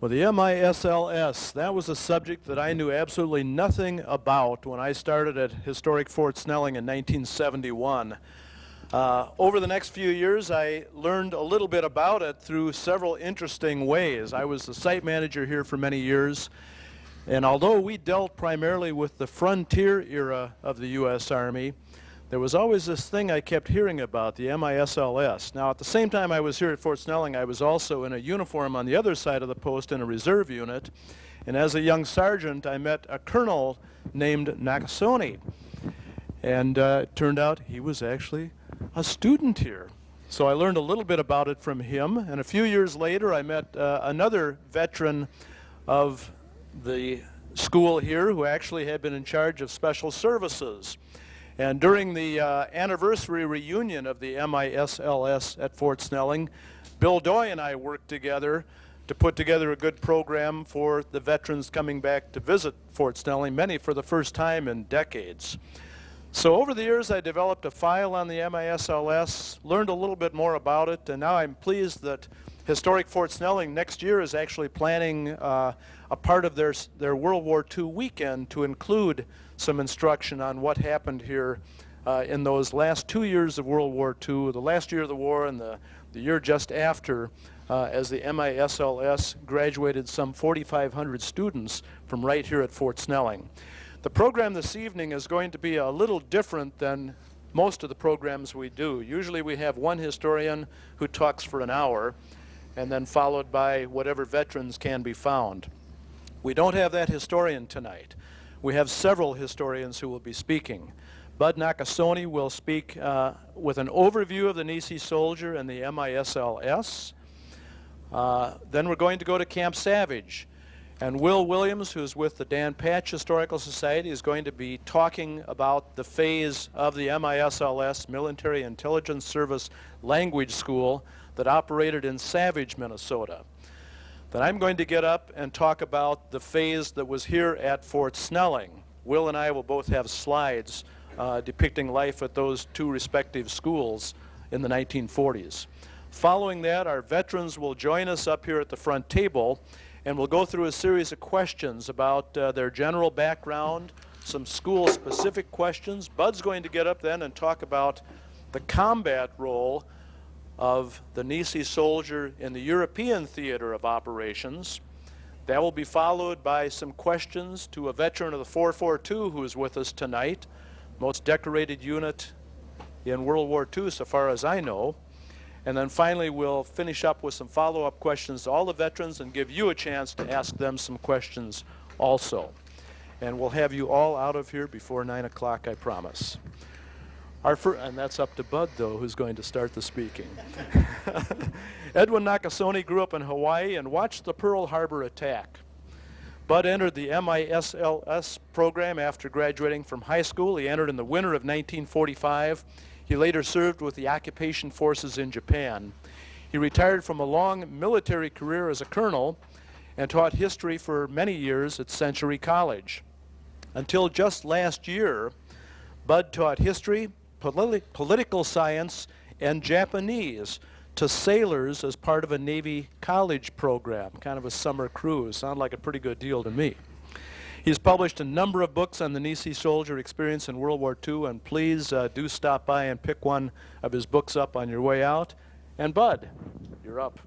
Well, the MISLS, that was a subject that I knew absolutely nothing about when I started at historic Fort Snelling in 1971. Over the next few years, I learned a little bit about it through several interesting ways. I was the site manager here for many years, and although we dealt primarily with the frontier era of the U.S. Army, there was always this thing I kept hearing about, the MISLS. Now, at the same time I was here at Fort Snelling, I was also in a uniform on the other side of the post in a reserve unit. And as a young sergeant, I met a colonel named Nakasone. And it turned out he was actually a student here. So I learned a little bit about it from him. And a few years later, I met another veteran of the school here who actually had been in charge of special services. And during the anniversary reunion of the MISLS at Fort Snelling, Bill Doy and I worked together to put together a good program for the veterans coming back to visit Fort Snelling, many for the first time in decades. So over the years, I developed a file on the MISLS, learned a little bit more about it, and now I'm pleased that Historic Fort Snelling next year is actually planning a part of their World War II weekend to include some instruction on what happened here in those last 2 years of World War II, the last year of the war and the year just after, as the MISLS graduated some 4,500 students from right here at Fort Snelling. The program this evening is going to be a little different than most of the programs we do. Usually we have one historian who talks for an hour, and then followed by whatever veterans can be found. We don't have that historian tonight. We have several historians who will be speaking. Bud Nakasone will speak with an overview of the Nisei soldier and the MISLS. Then we're going to go to Camp Savage. And Will Williams, who's with the Dan Patch Historical Society, is going to be talking about the phase of the MISLS, Military Intelligence Service Language School, that operated in Savage, Minnesota. Then I'm going to get up and talk about the phase that was here at Fort Snelling. Will and I will both have slides depicting life at those two respective schools in the 1940s. Following that, our veterans will join us up here at the front table, and we'll go through a series of questions about their general background, some school-specific questions. Bud's going to get up then and talk about the combat role of the Nisei soldier in the European theater of operations. That will be followed by some questions to a veteran of the 442 who is with us tonight, most decorated unit in World War II so far as I know. And then finally we'll finish up with some follow-up questions to all the veterans and give you a chance to ask them some questions also. And we'll have you all out of here before 9 o'clock, I promise. And that's up to Bud, though, who's going to start the speaking. Edwin Nakasone grew up in Hawaii and watched the Pearl Harbor attack. Bud entered the MISLS program after graduating from high school. He entered in the winter of 1945. He later served with the occupation forces in Japan. He retired from a long military career as a colonel and taught history for many years at Century College. Until just last year, Bud taught history, political science, and Japanese to sailors as part of a Navy college program, kind of a summer cruise. Sounded like a pretty good deal to me. He's published a number of books on the Nisei soldier experience in World War II, and please do stop by and pick one of his books up on your way out. And Bud, you're up.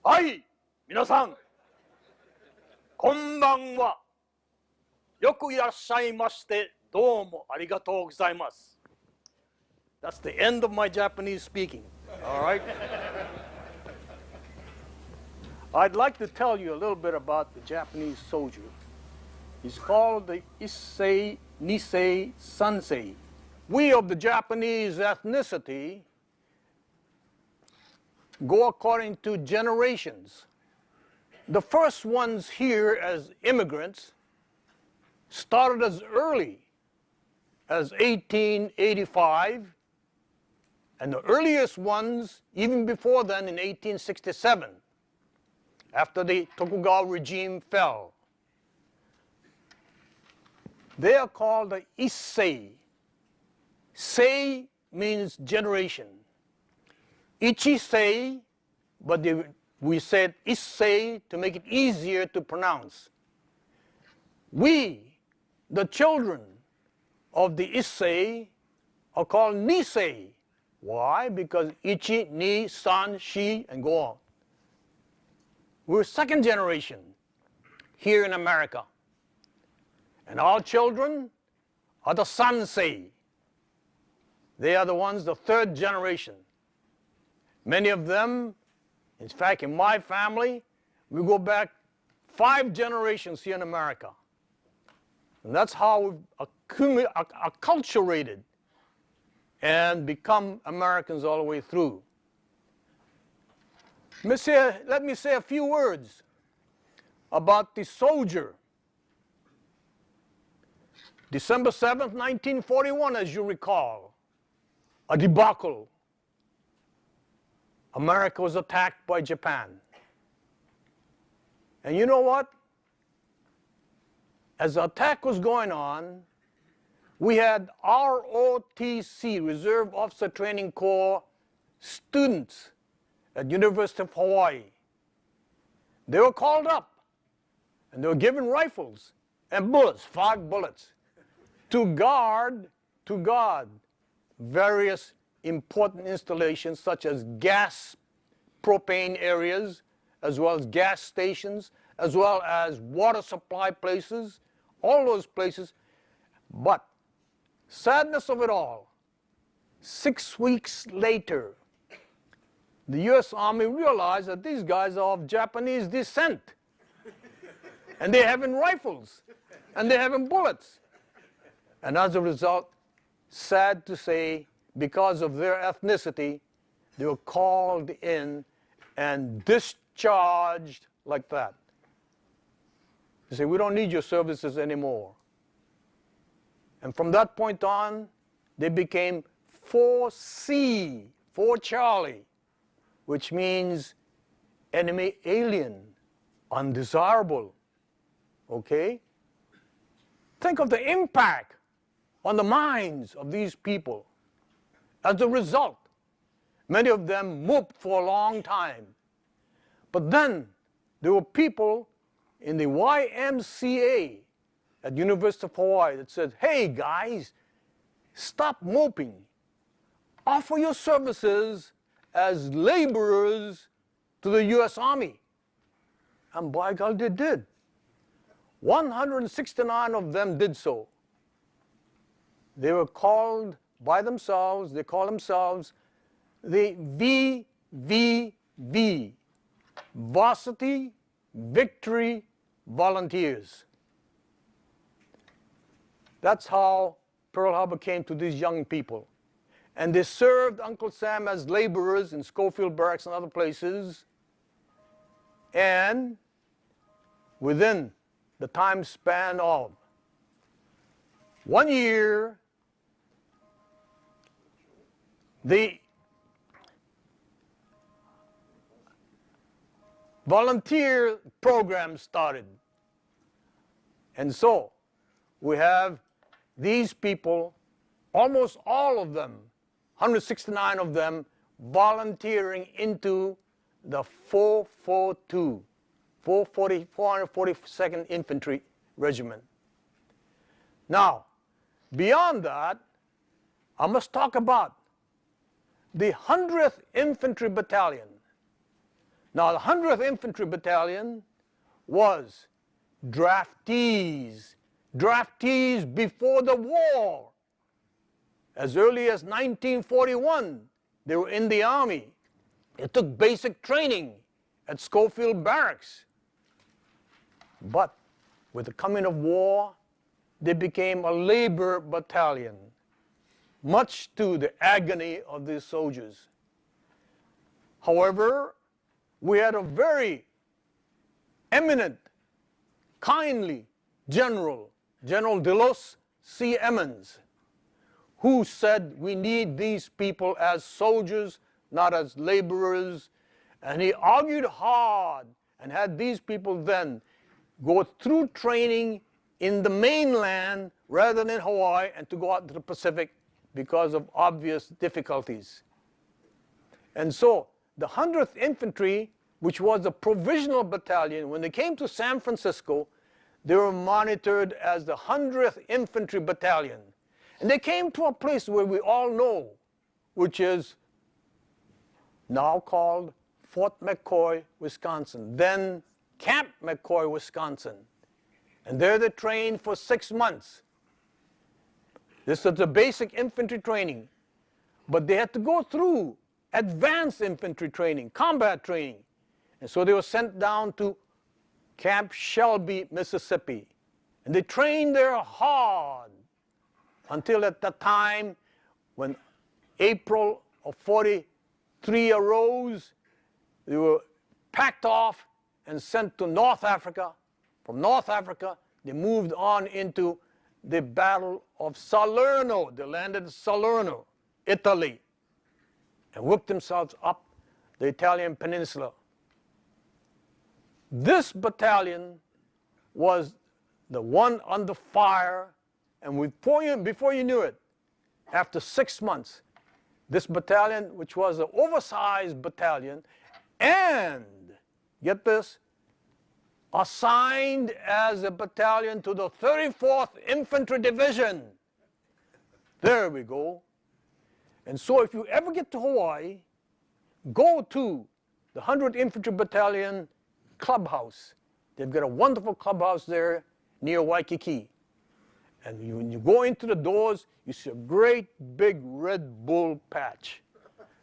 Hi, 皆さん、こんばんは。よくいらっしゃいまして、どうもありがとうございます。That's the end of my Japanese speaking. All right. I'd like to tell you a little bit about the Japanese soldier. He's called the Nisei Sansei. We of the Japanese ethnicity go according to generations. The first ones here as immigrants started as early as 1885, and the earliest ones even before then in 1867. After the Tokugawa regime fell. They are called the Issei. Sei means generation. Ichisei, but they We said Nisei to make it easier to pronounce. We, the children of the Nisei, are called Nisei. Why? Because Ichi, Ni, San, Shi, and go on. We're second generation here in America. And our children are the Sansei. They are the ones, the third generation. Many of them, in fact, in my family, we go back 5 generations here in America. And that's how we've acculturated and become Americans all the way through. Let me say a few words about the soldier. December 7th, 1941, as you recall, a debacle. America was attacked by Japan. And you know what? As the attack was going on, we had ROTC, Reserve Officer Training Corps, students at University of Hawaii. They were called up, and they were given rifles and bullets, 5 bullets, to guard various important installations such as gas, propane areas, as well as gas stations, as well as water supply places, all those places. But sadness of it all, 6 weeks later, the U.S. Army realized that these guys are of Japanese descent. And they're having rifles, and they're having bullets. And as a result, sad to say, because of their ethnicity, they were called in and discharged like that. They say, we don't need your services anymore. And from that point on, they became 4C, 4 Charlie, which means enemy alien, undesirable. Okay? Think of the impact on the minds of these people. As a result, many of them moped for a long time. But then there were people in the YMCA at University of Hawaii that said, hey guys, stop moping. Offer your services as laborers to the U.S. Army. And by God, they did. 169 of them did so. They were called by themselves, they call themselves the VVV, Varsity Victory Volunteers. That's how Pearl Harbor came to these young people. And they served Uncle Sam as laborers in Schofield Barracks and other places. And within the time span of 1 year, the volunteer program started. And so we have these people, almost all of them, 169 of them, volunteering into the 442, 442nd Infantry Regiment. Now, beyond that, I must talk about the 100th Infantry Battalion. Now, the 100th Infantry Battalion was draftees before the war. As early as 1941, they were in the Army. They took basic training at Schofield Barracks. But with the coming of war, they became a labor battalion, much to the agony of these soldiers. However, we had a very eminent, kindly general, General Delos C. Emmons, who said we need these people as soldiers, not as laborers. And he argued hard and had these people then go through training in the mainland rather than in Hawaii and to go out to the Pacific because of obvious difficulties. And so the 100th Infantry which was a provisional battalion, when they came to San Francisco, they were monitored as the 100th Infantry Battalion. And they came to a place where we all know, which is now called Fort McCoy, Wisconsin, then Camp McCoy, Wisconsin. And there they trained for 6 months. This was the basic infantry training. But they had to go through advanced infantry training, combat training. And so they were sent down to Camp Shelby, Mississippi. And they trained there hard until at the time when April of 43 arose, they were packed off and sent to North Africa. From North Africa, they moved on into the Battle of Salerno. They landed at Salerno, Italy, and worked themselves up the Italian peninsula. This battalion was the one under fire, and before you knew it, after 6 months, this battalion, which was an oversized battalion, and, get this, assigned as a battalion to the 34th Infantry Division. There we go. And so if you ever get to Hawaii, go to the 100th Infantry Battalion clubhouse. They've got a wonderful clubhouse there near Waikiki. And when you go into the doors, you see a great big Red Bull patch.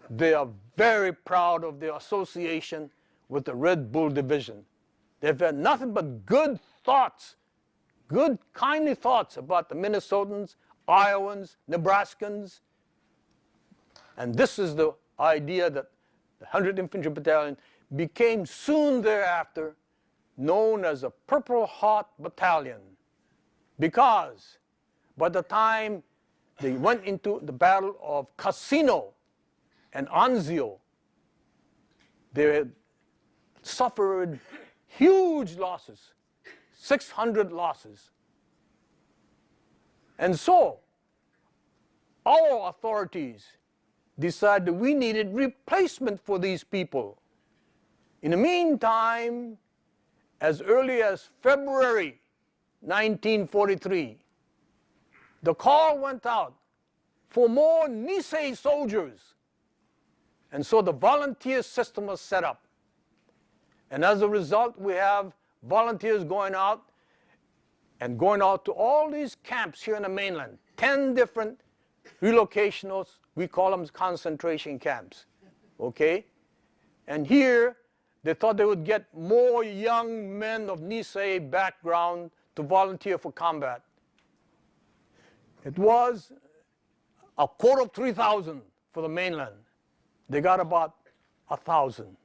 They are very proud of their association with the Red Bull Division. They've had nothing but good thoughts, good, kindly thoughts about the Minnesotans, Iowans, Nebraskans. And this is the idea that the 100th Infantry Battalion became soon thereafter known as a Purple Heart Battalion, because by the time they went into the Battle of Cassino and Anzio, they had suffered huge losses, 600 losses. And so our authorities decided we needed replacement for these people. In the meantime, as early as February 1943, the call went out for more Nisei soldiers. And so the volunteer system was set up. And as a result, we have volunteers going out to all these camps here in the mainland, 10 different relocationals, we call them concentration camps, okay? And here, they thought they would get more young men of Nisei background to volunteer for combat. It was a quota of 3,000 for the mainland. They got about 1,000.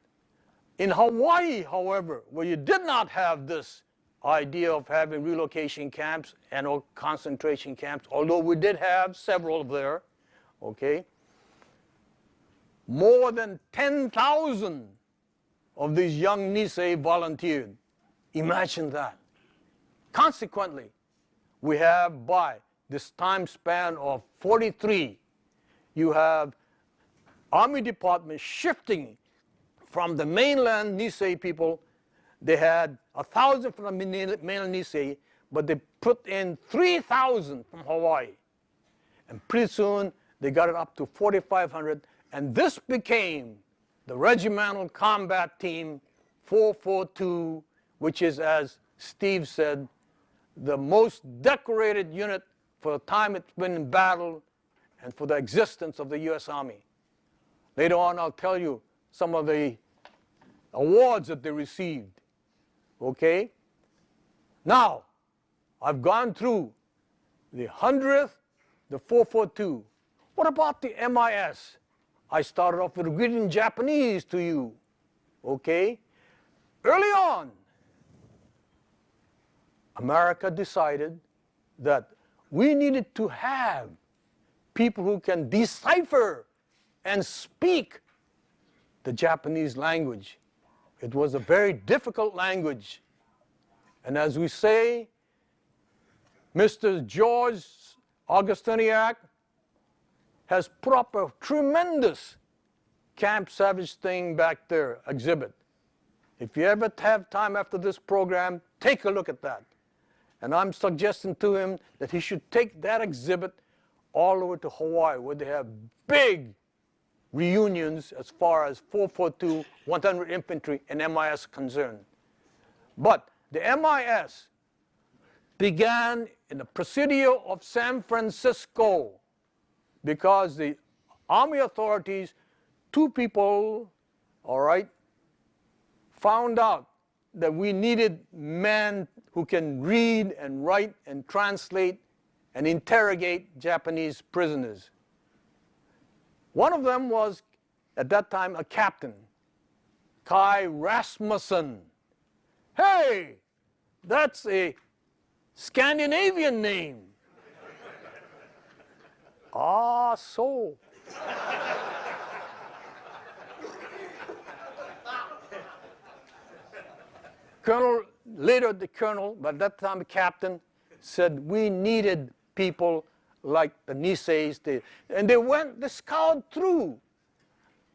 In Hawaii, however, where you did not have this idea of having relocation camps and or concentration camps, although we did have several there, okay, more than 10,000 of these young Nisei volunteered. Imagine that. Consequently, we have, by this time span of 43, you have Army Department shifting from the mainland Nisei people. They had 1,000 from the mainland Nisei, but they put in 3,000 from Hawaii. And pretty soon, they got it up to 4,500, and this became the Regimental Combat Team 442, which is, as Steve said, the most decorated unit for the time it's been in battle and for the existence of the U.S. Army. Later on, I'll tell you some of the awards that they received, okay? Now, I've gone through the 100th, the 442. What about the MIS? I started off with reading Japanese to you, okay? Early on, America decided that we needed to have people who can decipher and speak the Japanese language. It was a very difficult language. And as we say, Mr. George Augustiniak has put up a tremendous Camp Savage thing back there, exhibit. If you ever have time after this program, take a look at that. And I'm suggesting to him that he should take that exhibit all the way to Hawaii, where they have big reunions as far as 442, 100 Infantry, and MIS concerned. But the MIS began in the Presidio of San Francisco because the Army authorities, two people, all right, found out that we needed men who can read and write and translate and interrogate Japanese prisoners. One of them was, at that time, a captain, Kai Rasmussen. Hey, that's a Scandinavian name. Ah, so. Colonel, later the colonel, but at that time the captain, said we needed people like the Niseis. And they scoured through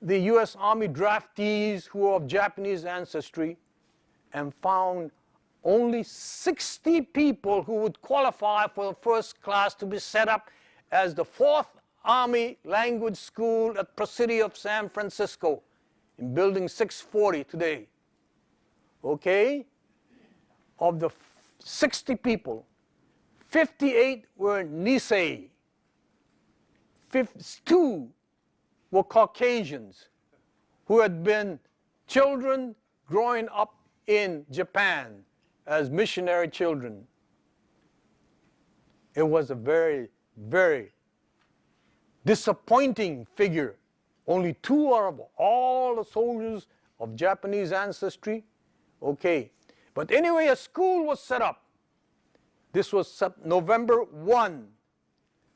the U.S. Army draftees who are of Japanese ancestry and found only 60 people who would qualify for the first class to be set up as the 4th Army Language School at Presidio of San Francisco in Building 640 today. Okay? Of the 60 people, 58 were Nisei. 52 were Caucasians who had been children growing up in Japan as missionary children. It was a very, very disappointing figure. Only 2 out of all the soldiers of Japanese ancestry. Okay. But anyway, a school was set up. This was November 1,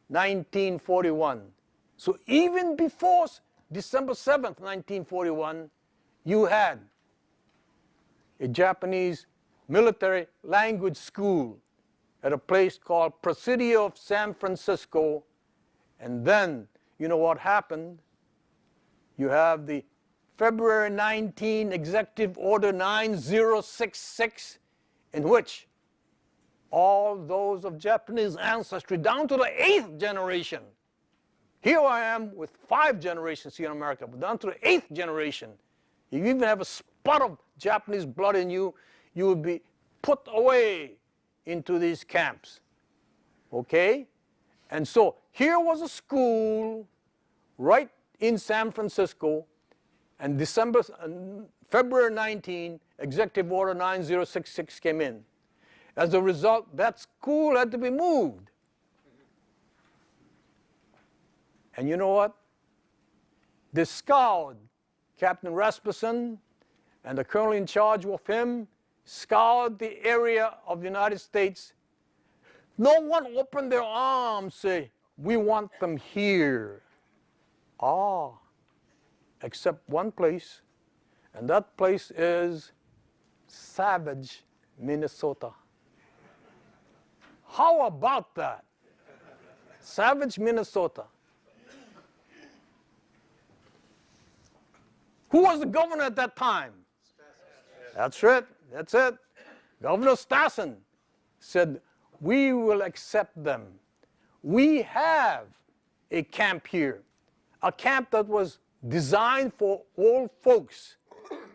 1941. So even before December 7th, 1941, you had a Japanese military language school at a place called Presidio of San Francisco. And then, you know what happened? You have the February 19 Executive Order 9066, in which all those of Japanese ancestry, down to the 8th generation, here I am with 5 generations here in America, but down to the 8th generation, if you even have a spot of Japanese blood in you, you would be put away into these camps. Okay? And so here was a school right in San Francisco, and February 19, Executive Order 9066 came in. As a result, that school had to be moved. And you know what? The scout, Captain Rasmussen, and the colonel in charge with him, scoured the area of the United States. No one opened their arms, say, we want them here. Except one place, and that place is Savage, Minnesota. How about that? Savage, Minnesota. Who was the governor at that time? That's it. That's it. Governor Stassen said, we will accept them. We have a camp here, a camp that was designed for old folks,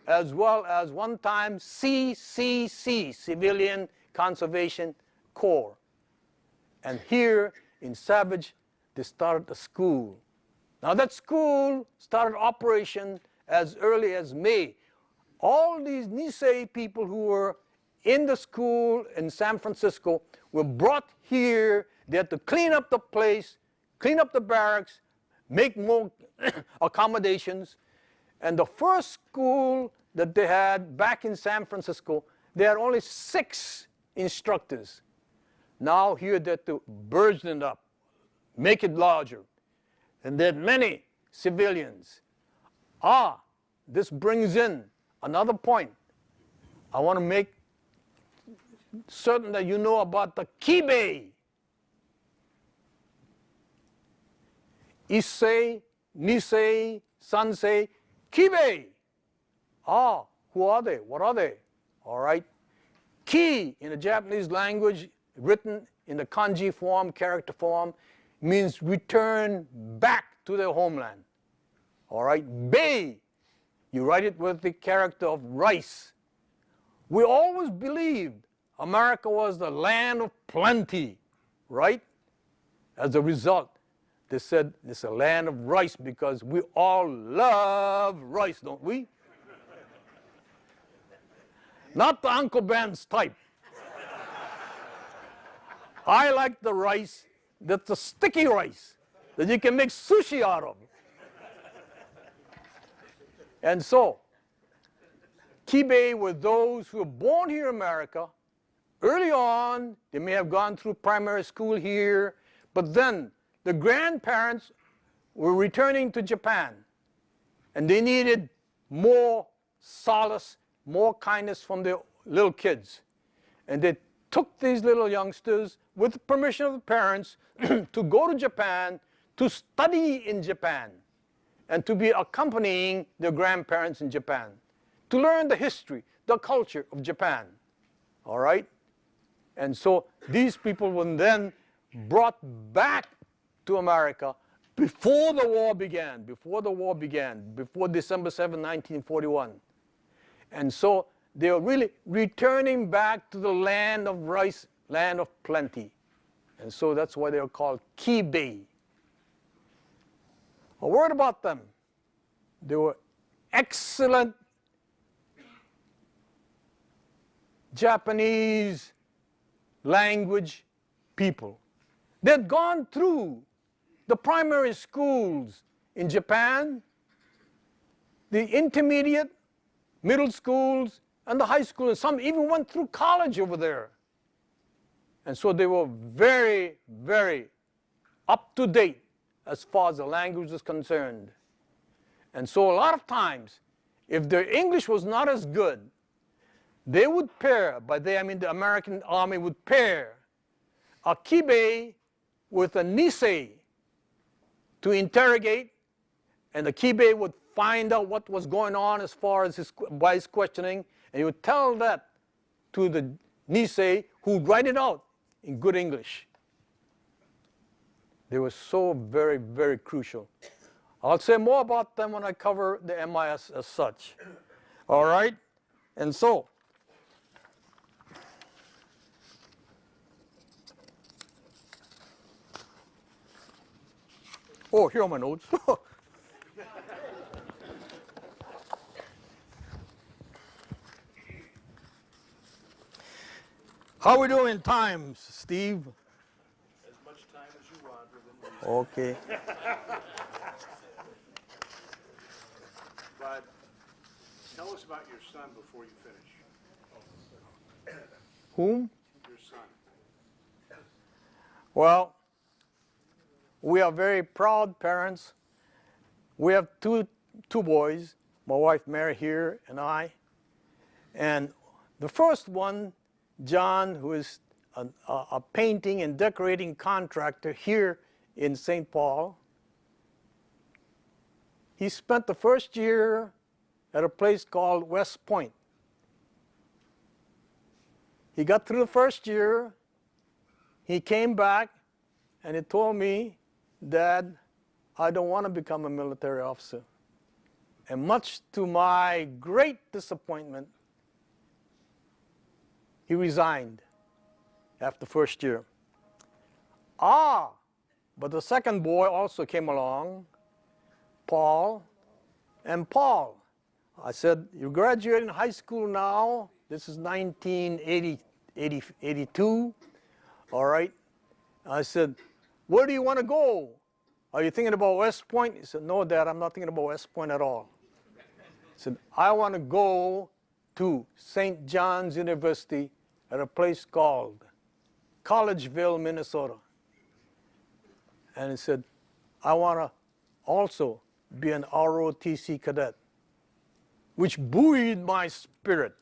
as well as one-time CCC, Civilian Conservation Corps. And here in Savage, they started a school. Now that school started operation as early as May. All these Nisei people who were in the school in San Francisco were brought here. They had to clean up the place, clean up the barracks, make more accommodations. And the first school that they had back in San Francisco, they had only 6 instructors. Now here they had to burden it up, make it larger. And they had many civilians. This brings in another point. I want to make certain that you know about the kibe. Issei, Nisei, Sansei, kibe. Who are they? What are they? All right. Ki in the Japanese language, written in the kanji form, character form, means return back to their homeland. All right. Bei, you write it with the character of rice. We always believed America was the land of plenty, right? As a result, they said it's a land of rice because we all love rice, don't we? Not the Uncle Ben's type. I like the rice that's the sticky rice that you can make sushi out of. And so, Kibei were those who were born here in America. Early on, they may have gone through primary school here, but then the grandparents were returning to Japan, and they needed more solace, more kindness from their little kids. And they took these little youngsters, with the permission of the parents, to go to Japan, to study in Japan, and to be accompanying their grandparents in Japan, to learn the history, the culture of Japan. All right? And so these people were then brought back to America before the war began, before December 7, 1941. And so they are really returning back to the land of rice, land of plenty. And so that's why they are called Kibei. A word about them. They were excellent Japanese language people. They'd gone through the primary schools in Japan, the intermediate, middle schools, and the high school, and some even went through college over there. And so they were very, very up to date as far as the language is concerned. And so a lot of times, if their English was not as good, they would pair, by they I mean the American Army would pair a Kibei with a Nisei to interrogate, and the Kibei would find out what was going on as far as by his questioning, and he would tell that to the Nisei, who would write it out in good English. They were so very, very crucial. I'll say more about them when I cover the MIS as such. All right? And so, oh, here are my notes. How are we doing in time, Steve? As much time as you want within reason. Okay. But tell us about your son before you finish. Whom? Your son. Well, we are very proud parents. We have two boys, my wife Mary here and I. And the first one, John, who is a painting and decorating contractor here in St. Paul. He spent the first year at a place called West Point. He got through the first year, he came back, and he told me, Dad, I don't want to become a military officer. And much to my great disappointment, he resigned after the first year. But the second boy also came along, Paul. And Paul, I said, you're graduating high school now. This is 1982. All right. I said, where do you want to go? Are you thinking about West Point? He said, no, Dad, I'm not thinking about West Point at all. I said, I want to go to St. John's University at a place called Collegeville, Minnesota. And he said, I want to also be an ROTC cadet, which buoyed my spirit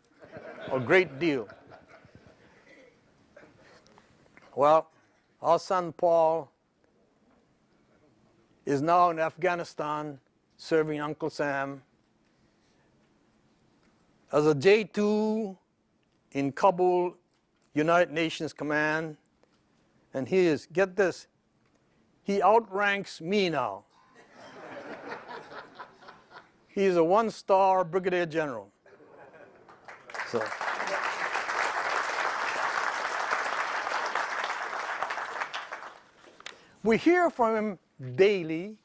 a great deal. Well, our son Paul is now in Afghanistan serving Uncle Sam as a J2 in Kabul, United Nations Command, and he is, get this, he outranks me now. He is a one-star brigadier general. So. We hear from him daily,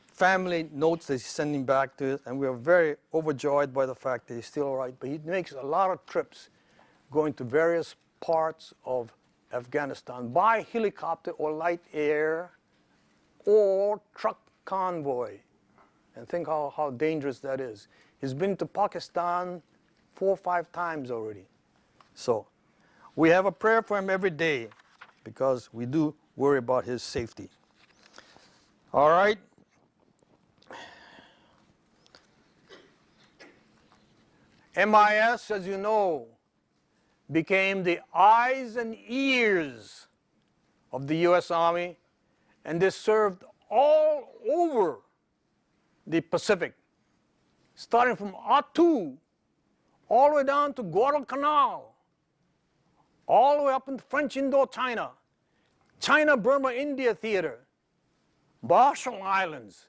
family notes that he's sending back to us, and we are very overjoyed by the fact that he's still all right. But he makes a lot of trips going to various parts of Afghanistan by helicopter or light air or truck convoy. And think how dangerous that is. He's been to Pakistan 4 or 5 times already. So we have a prayer for him every day because we do worry about his safety. All right. MIS, as you know, became the eyes and ears of the U.S. Army, and they served all over the Pacific, starting from Attu, all the way down to Guadalcanal, all the way up in French Indochina, China, Burma, India theater, Marshall Islands,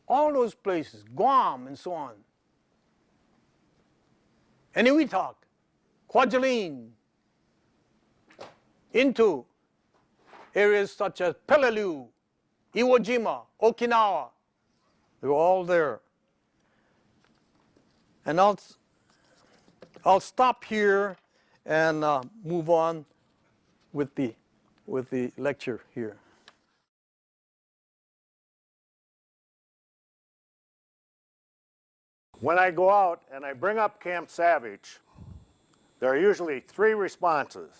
all those places, Guam and so on. Eniwetok, Kwajalein, into areas such as Peleliu, Iwo Jima, Okinawa. They were all there. And I'll stop here and move on with the lecture here. When I go out and I bring up Camp Savage, there are usually 3 responses.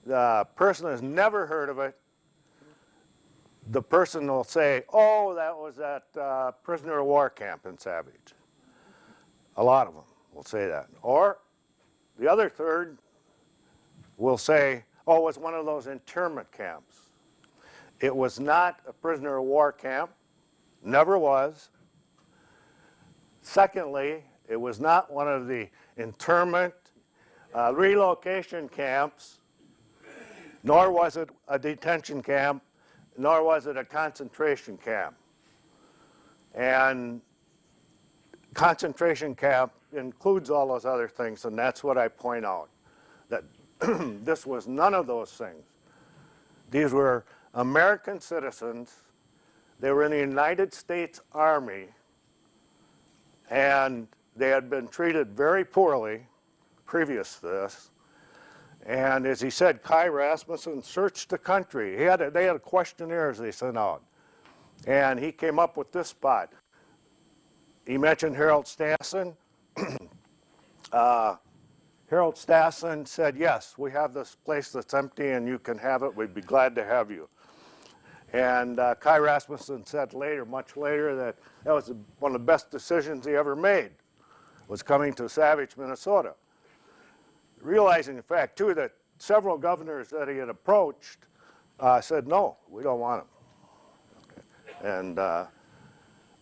The person has never heard of it. The person will say, oh, that was that prisoner of war camp in Savage. A lot of them will say that. Or the other third will say, oh, it was one of those internment camps. It was not a prisoner of war camp, never was. Secondly, it was not one of the internment relocation camps, nor was it a detention camp, nor was it a concentration camp. And concentration camp includes all those other things, and that's what I point out, that this was none of those things. These were American citizens. They were in the United States Army, and they had been treated very poorly previous to this. And as he said, Kai Rasmussen searched the country. They had questionnaires they sent out. And he came up with this spot. He mentioned Harold Stassen. Harold Stassen said, yes, we have this place that's empty and you can have it. We'd be glad to have you. And Kai Rasmussen said later, much later, that was one of the best decisions he ever made, was coming to Savage, Minnesota. Realizing the fact, too, that several governors that he had approached said, no, we don't want him. Okay. And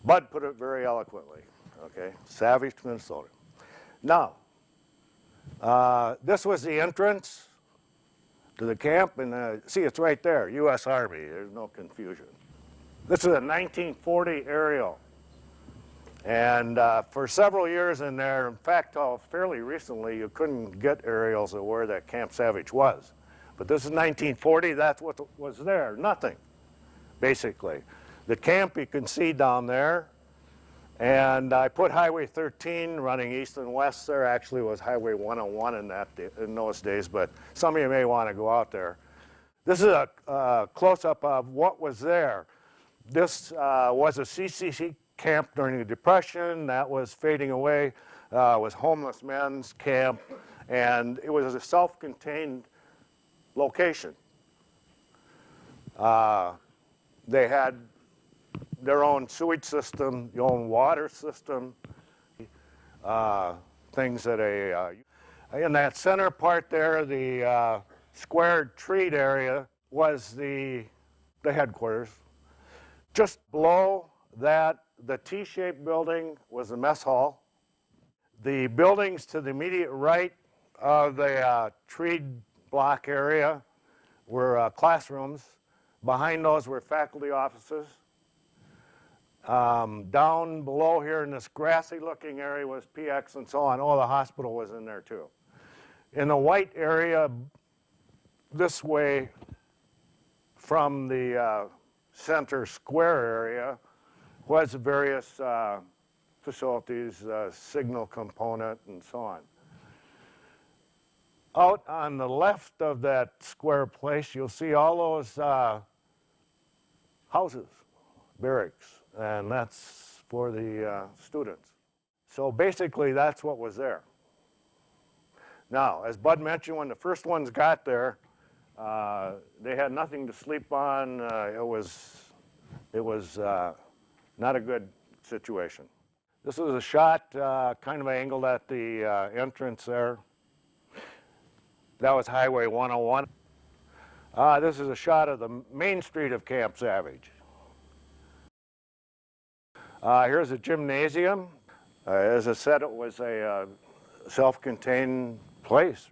Bud put it very eloquently, okay? Savage, Minnesota. Now, this was the entrance to the camp, and see, it's right there, U.S. Army. There's no confusion. This is a 1940 aerial. And for several years in there, in fact, fairly recently, you couldn't get aerials of where that Camp Savage was. But this is 1940, that's what was there, nothing, basically. The camp you can see down there, and I put Highway 13 running east and west there. Actually, it was Highway 101 in those days, but some of you may want to go out there. This is a close-up of what was there. This was a CCC camp during the Depression. That was fading away. It was homeless men's camp, and it was a self-contained location. They had their own sewage system, their own water system, things that in that center part there, the squared treat area was the headquarters. Just below that, the T-shaped building was the mess hall. The buildings to the immediate right of the tree block area were classrooms. Behind those were faculty offices. Down below here in this grassy looking area was PX and so on. Oh, the hospital was in there too. In the white area this way from the center square area was various facilities, signal component and so on. Out on the left of that square place, you'll see all those houses, barracks, and that's for the students. So basically, that's what was there. Now, as Bud mentioned, when the first ones got there, they had nothing to sleep on. It was not a good situation. This is a shot kind of angled at the entrance there. That was Highway 101. This is a shot of the main street of Camp Savage. Here's a gymnasium. As I said, it was a self-contained place.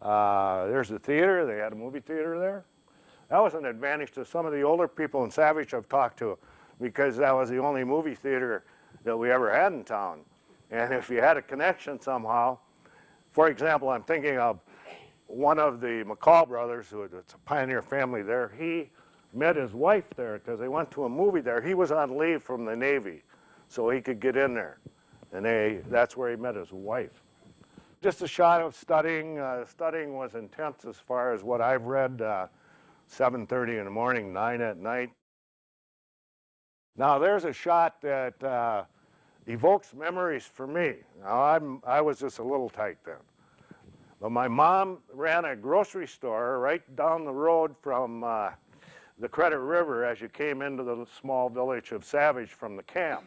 There's the theater. They had a movie theater there. That was an advantage to some of the older people in Savage I've talked to, because that was the only movie theater that we ever had in town. And if you had a connection somehow, for example, I'm thinking of one of the McCall brothers, who is a pioneer family there. He met his wife there because they went to a movie there. He was on leave from the Navy, so he could get in there. And that's where he met his wife. Just a shot of studying. Studying was intense as far as what I've read, 7:30 in the morning, 9 at night. Now there's a shot that evokes memories for me. Now I was just a little tight then. But my mom ran a grocery store right down the road from the Credit River as you came into the small village of Savage from the camp.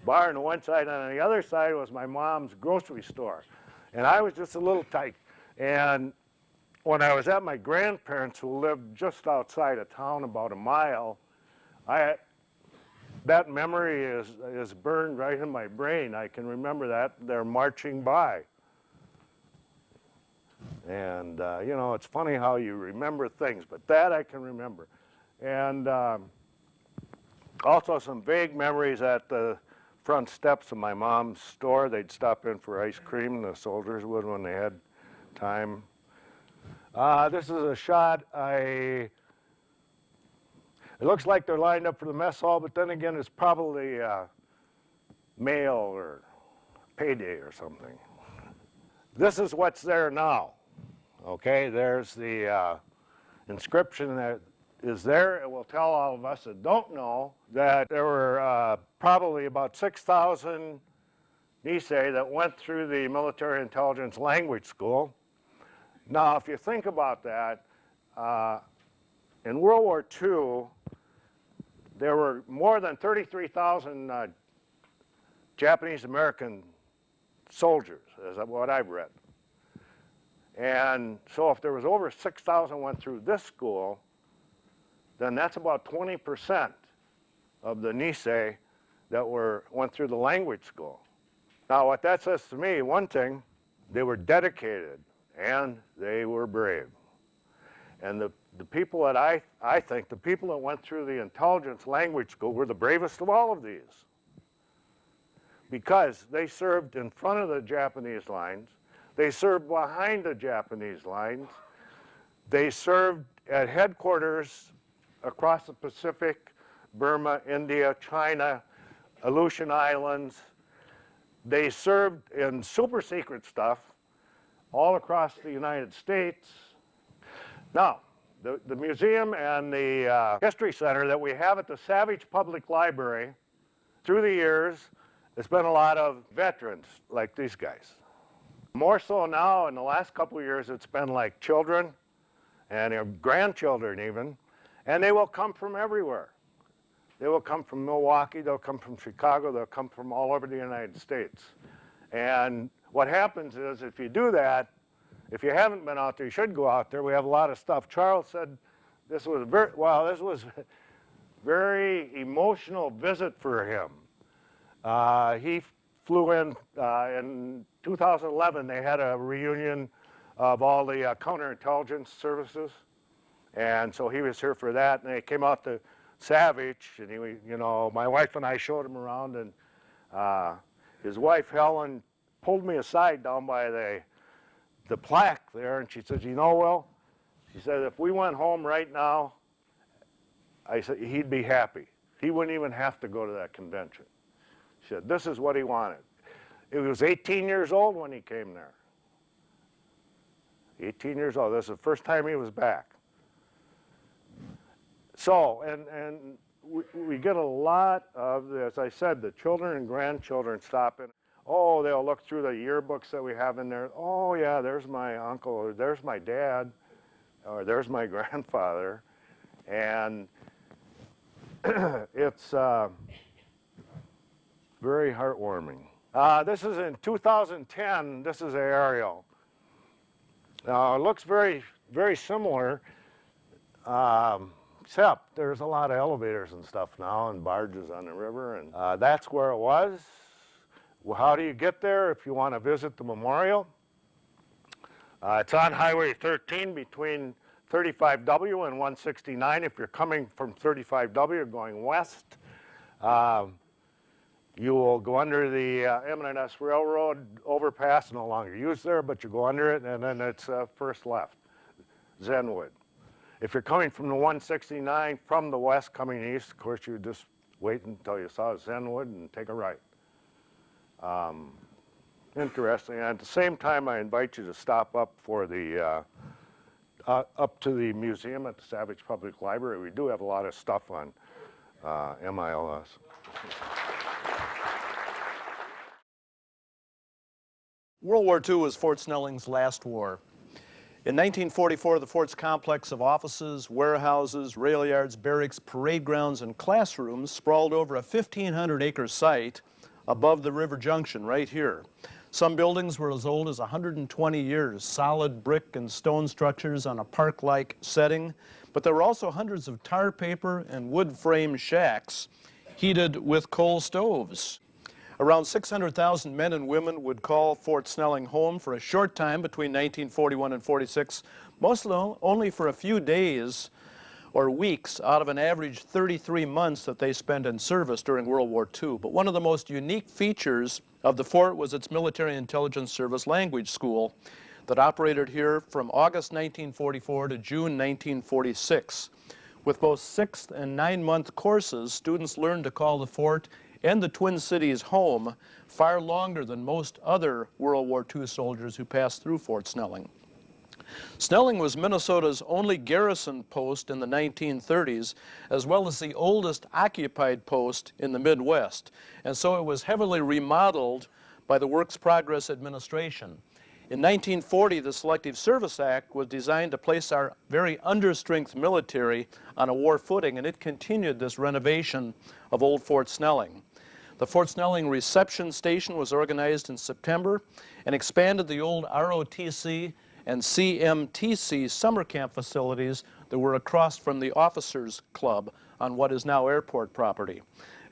Bar on the one side, and on the other side was my mom's grocery store. And I was just a little tight. And when I was at my grandparents, who lived just outside of town about a mile, that memory is burned right in my brain. I can remember that. They're marching by. And, you know, it's funny how you remember things, but that I can remember. And also some vague memories at the front steps of my mom's store. They'd stop in for ice cream, the soldiers would, when they had time. This is a shot. It looks like they're lined up for the mess hall, but then again, it's probably mail or payday or something. This is what's there now. Okay, there's the inscription that is there. It will tell all of us that don't know that there were probably about 6,000 Nisei that went through the Military Intelligence Language School. Now, if you think about that, in World War II, there were more than 33,000 Japanese-American soldiers, is what I've read. And so if there was over 6,000 went through this school, then that's about 20% of the Nisei that went through the language school. Now, what that says to me, one thing, they were dedicated and they were brave. And the people that I think, the people that went through the intelligence language school were the bravest of all of these, because they served in front of the Japanese lines, they served behind the Japanese lines, they served at headquarters across the Pacific, Burma, India, China, Aleutian Islands. They served in super secret stuff all across the United States. Now, the museum and the history center that we have at the Savage Public Library, through the years, there's been a lot of veterans like these guys. More so now, in the last couple of years, it's been like children and their grandchildren even, and they will come from everywhere. They will come from Milwaukee, they'll come from Chicago, they'll come from all over the United States. And what happens is, if you do that, if you haven't been out there, you should go out there. We have a lot of stuff. Charles said this was a very emotional visit for him. He flew in 2011, they had a reunion of all the counterintelligence services. And so he was here for that, and they came out to Savage, and my wife and I showed him around, and his wife, Helen, pulled me aside down by the plaque there, and she said, Will, she said, if we went home right now, I said, he'd be happy. He wouldn't even have to go to that convention. She said, this is what he wanted. He was 18 years old when he came there. 18 years old. This is the first time he was back. So, and we get a lot of, as I said, the children and grandchildren stop in. Oh, they'll look through the yearbooks that we have in there. Oh, yeah, there's my uncle, or there's my dad, or there's my grandfather. And it's very heartwarming. This is in 2010. This is an aerial. It looks very, very similar, except there's a lot of elevators and stuff now and barges on the river, and that's where it was. Well, how do you get there if you want to visit the memorial? It's on Highway 13 between 35W and 169. If you're coming from 35W going west, you will go under the M&S Railroad overpass, no longer used there, but you go under it, and then it's first left, Zenwood. If you're coming from the 169 from the west coming east, of course, you just wait until you saw Zenwood and take a right. Interesting. And at the same time, I invite you to stop up for the up to the museum at the Savage Public Library. We do have a lot of stuff on MILS. World War II was Fort Snelling's last war. In 1944, the fort's complex of offices, warehouses, rail yards, barracks, parade grounds, and classrooms sprawled over a 1,500-acre site above the river junction right here. Some buildings were as old as 120 years, solid brick and stone structures on a park-like setting, but there were also hundreds of tar paper and wood frame shacks heated with coal stoves. Around 600,000 men and women would call Fort Snelling home for a short time between 1941 and 46, mostly only for a few days or weeks out of an average 33 months that they spent in service during World War II. But one of the most unique features of the fort was its Military Intelligence Service language school that operated here from August 1944 to June 1946. With both 6- and 9-month courses, students learned to call the fort and the Twin Cities home far longer than most other World War II soldiers who passed through Fort Snelling. Snelling was Minnesota's only garrison post in the 1930s, as well as the oldest occupied post in the Midwest, and so it was heavily remodeled by the Works Progress Administration. In 1940, the Selective Service Act was designed to place our very understrength military on a war footing, and it continued this renovation of Old Fort Snelling. The Fort Snelling Reception Station was organized in September and expanded the old ROTC and CMTC summer camp facilities that were across from the Officers Club on what is now airport property.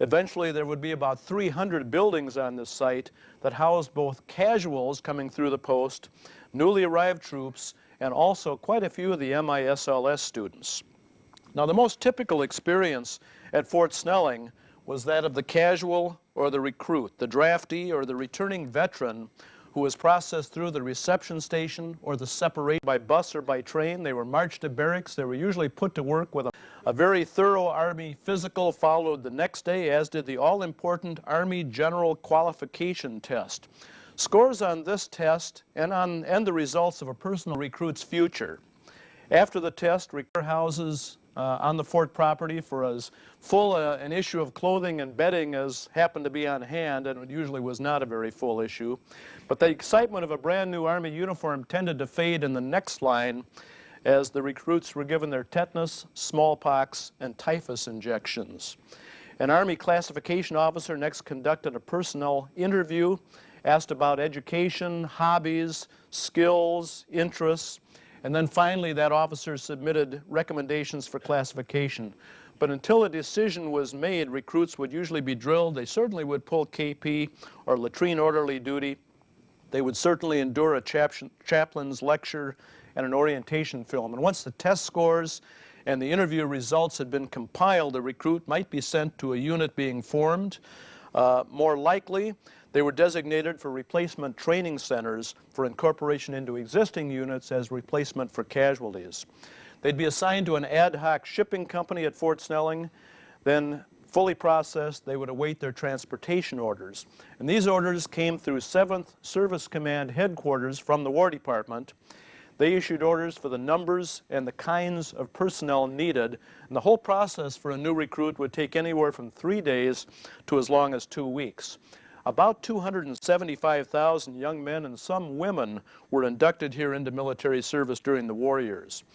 Eventually, there would be about 300 buildings on this site that housed both casuals coming through the post, newly arrived troops, and also quite a few of the MISLS students. Now, the most typical experience at Fort Snelling was that of the casual or the recruit, the draftee or the returning veteran who was processed through the reception station or the separation by bus or by train. They were marched to barracks. They were usually put to work with a very thorough Army physical followed the next day, as did the all-important Army General Qualification Test. Scores on this test and the results of a personal recruit's future. After the test, houses on the fort property for as full an issue of clothing and bedding as happened to be on hand, and it usually was not a very full issue. But the excitement of a brand new Army uniform tended to fade in the next line as the recruits were given their tetanus, smallpox, and typhus injections. An Army classification officer next conducted a personnel interview, asked about education, hobbies, skills, interests, and then finally that officer submitted recommendations for classification. But until a decision was made, recruits would usually be drilled. They certainly would pull KP or latrine orderly duty. They would certainly endure a chaplain's lecture and an orientation film. And once the test scores and the interview results had been compiled, the recruit might be sent to a unit being formed. More likely, they were designated for replacement training centers for incorporation into existing units as replacement for casualties. They'd be assigned to an ad hoc shipping company at Fort Snelling. Then, fully processed, they would await their transportation orders. And these orders came through 7th Service Command headquarters from the War Department. They issued orders for the numbers and the kinds of personnel needed, and the whole process for a new recruit would take anywhere from 3 days to as long as 2 weeks. About 275,000 young men and some women were inducted here into military service during the war years.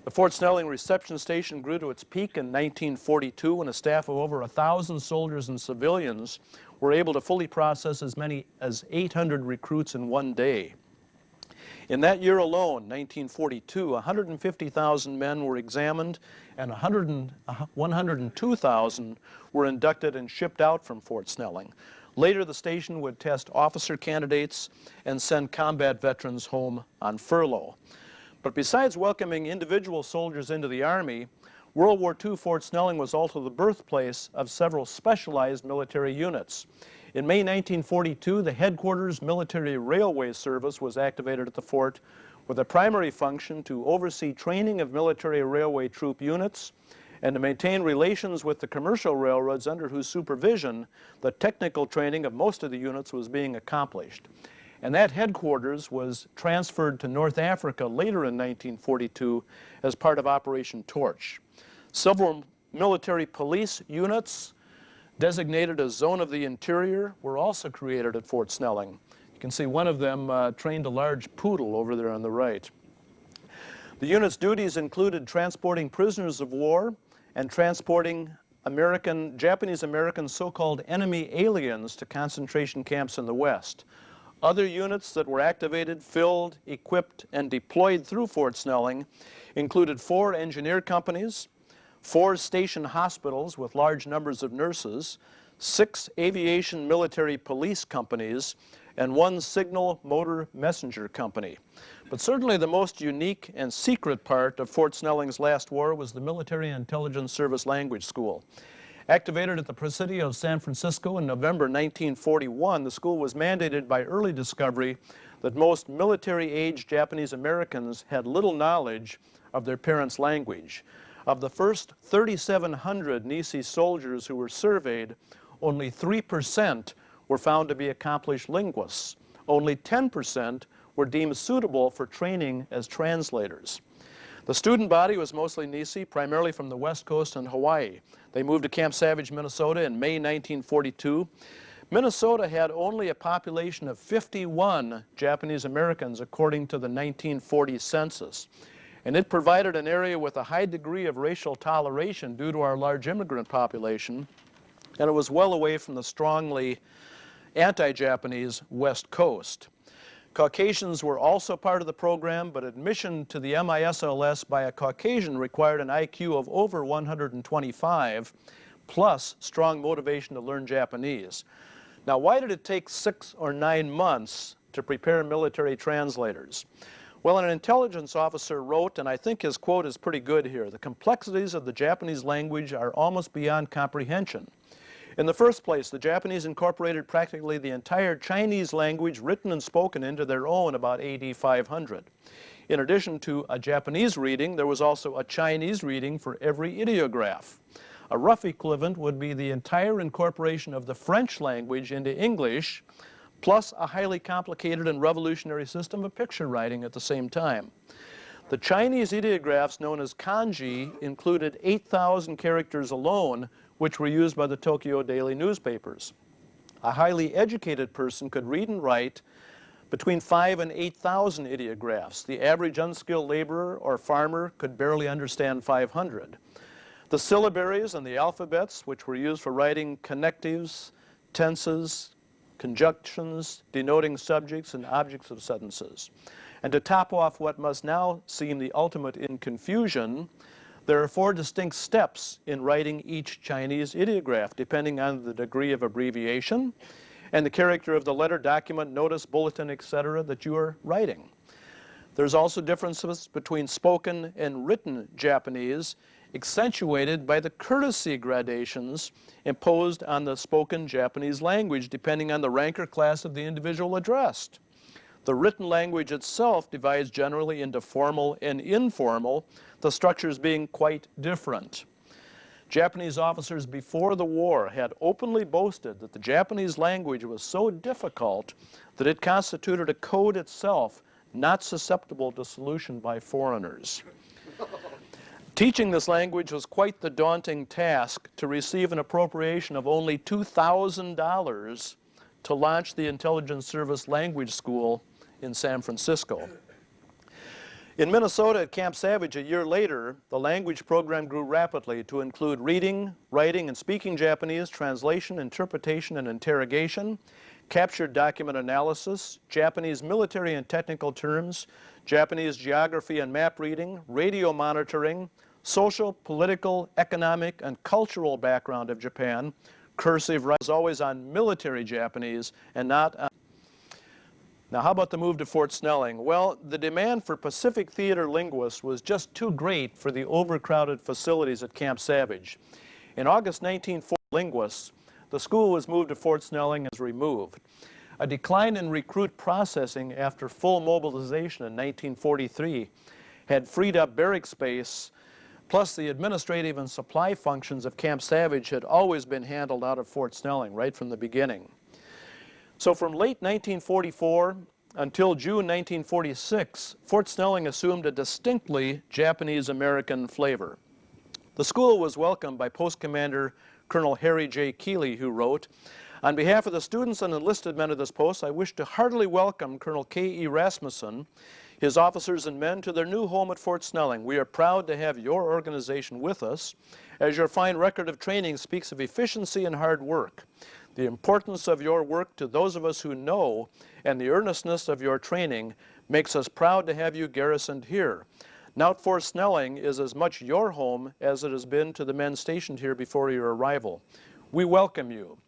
The Fort Snelling reception station grew to its peak in 1942 when a staff of over 1,000 soldiers and civilians were able to fully process as many as 800 recruits in one day. In that year alone, 1942, 150,000 men were examined and 102,000 were inducted and shipped out from Fort Snelling. Later, the station would test officer candidates and send combat veterans home on furlough. But besides welcoming individual soldiers into the Army, World War II Fort Snelling was also the birthplace of several specialized military units. In May 1942, the Headquarters Military Railway Service was activated at the fort with a primary function to oversee training of military railway troop units and to maintain relations with the commercial railroads under whose supervision the technical training of most of the units was being accomplished. And that headquarters was transferred to North Africa later in 1942 as part of Operation Torch. Several military police units designated as Zone of the Interior were also created at Fort Snelling. You can see one of them trained a large poodle over there on the right. The unit's duties included transporting prisoners of war and transporting Japanese-American so-called enemy aliens to concentration camps in the West. Other units that were activated, filled, equipped, and deployed through Fort Snelling included 4 engineer companies, 4 station hospitals with large numbers of nurses, 6 aviation military police companies, and 1 signal motor messenger company. But certainly the most unique and secret part of Fort Snelling's last war was the Military Intelligence Service Language School. Activated at the Presidio of San Francisco in November 1941, the school was mandated by early discovery that most military-age Japanese Americans had little knowledge of their parents' language. Of the first 3,700 Nisei soldiers who were surveyed, only 3% were found to be accomplished linguists. Only 10% were deemed suitable for training as translators. The student body was mostly Nisei, primarily from the West Coast and Hawaii. They moved to Camp Savage, Minnesota in May 1942. Minnesota had only a population of 51 Japanese Americans according to the 1940 census. And it provided an area with a high degree of racial toleration due to our large immigrant population, and it was well away from the strongly anti-Japanese West Coast. Caucasians were also part of the program, but admission to the MISLS by a Caucasian required an IQ of over 125, plus strong motivation to learn Japanese. Now, why did it take 6 or 9 months to prepare military translators? Well, an intelligence officer wrote, and I think his quote is pretty good here, "The complexities of the Japanese language are almost beyond comprehension. In the first place, the Japanese incorporated practically the entire Chinese language written and spoken into their own about AD 500. In addition to a Japanese reading, there was also a Chinese reading for every ideograph. A rough equivalent would be the entire incorporation of the French language into English, plus a highly complicated and revolutionary system of picture writing at the same time. The Chinese ideographs, known as kanji, included 8,000 characters alone, which were used by the Tokyo daily newspapers. A highly educated person could read and write between 5,000 and 8,000 ideographs. The average unskilled laborer or farmer could barely understand 500. The syllabaries and the alphabets, which were used for writing connectives, tenses, conjunctions, denoting subjects and objects of sentences. And to top off what must now seem the ultimate in confusion, There are 4 distinct steps in writing each Chinese ideograph, depending on the degree of abbreviation and the character of the letter, document, notice, bulletin, etc. that you are writing. There's also differences between spoken and written Japanese, accentuated by the courtesy gradations imposed on the spoken Japanese language, depending on the rank or class of the individual addressed. The written language itself divides generally into formal and informal, the structures being quite different. Japanese officers before the war had openly boasted that the Japanese language was so difficult that it constituted a code itself not susceptible to solution by foreigners. Teaching this language was quite the daunting task. To receive an appropriation of only $2,000 to launch the Intelligence Service Language School in San Francisco. In Minnesota at Camp Savage a year later, the language program grew rapidly to include reading, writing, and speaking Japanese, translation, interpretation, and interrogation, captured document analysis, Japanese military and technical terms, Japanese geography and map reading, radio monitoring, social, political, economic, and cultural background of Japan. Cursive was always on military Japanese and not on. Now, how about the move to Fort Snelling? Well, the demand for Pacific theater linguists was just too great for the overcrowded facilities at Camp Savage. In August 1940, linguists, the school was moved to Fort Snelling and was removed. A decline in recruit processing after full mobilization in 1943 had freed up barrack space, plus the administrative and supply functions of Camp Savage had always been handled out of Fort Snelling right from the beginning. So from late 1944 until June 1946, Fort Snelling assumed a distinctly Japanese-American flavor. The school was welcomed by Post Commander Colonel Harry J. Keeley, who wrote, "On behalf of the students and enlisted men of this post, I wish to heartily welcome Colonel K.E. Rasmussen, his officers and men, to their new home at Fort Snelling. We are proud to have your organization with us, as your fine record of training speaks of efficiency and hard work. The importance of your work to those of us who know and the earnestness of your training makes us proud to have you garrisoned here. Now Fort Snelling is as much your home as it has been to the men stationed here before your arrival. We welcome you."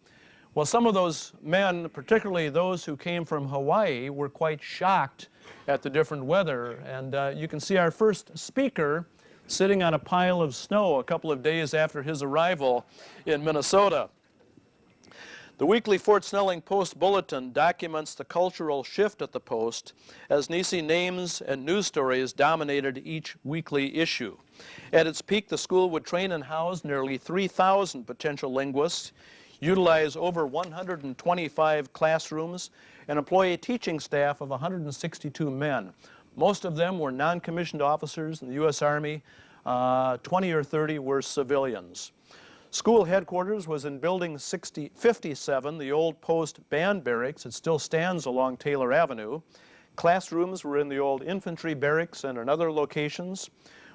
Well, some of those men, particularly those who came from Hawaii, were quite shocked at the different weather. And you can see our first speaker sitting on a pile of snow a couple of days after his arrival in Minnesota. The weekly Fort Snelling Post Bulletin documents the cultural shift at the Post as Nisei names and news stories dominated each weekly issue. At its peak, the school would train and house nearly 3,000 potential linguists, utilize over 125 classrooms, and employ a teaching staff of 162 men. Most of them were non-commissioned officers in the U.S. Army. 20 or 30 were civilians. School headquarters was in Building 57, the old Post Band Barracks. It still stands along Taylor Avenue. Classrooms were in the old infantry barracks and in other locations.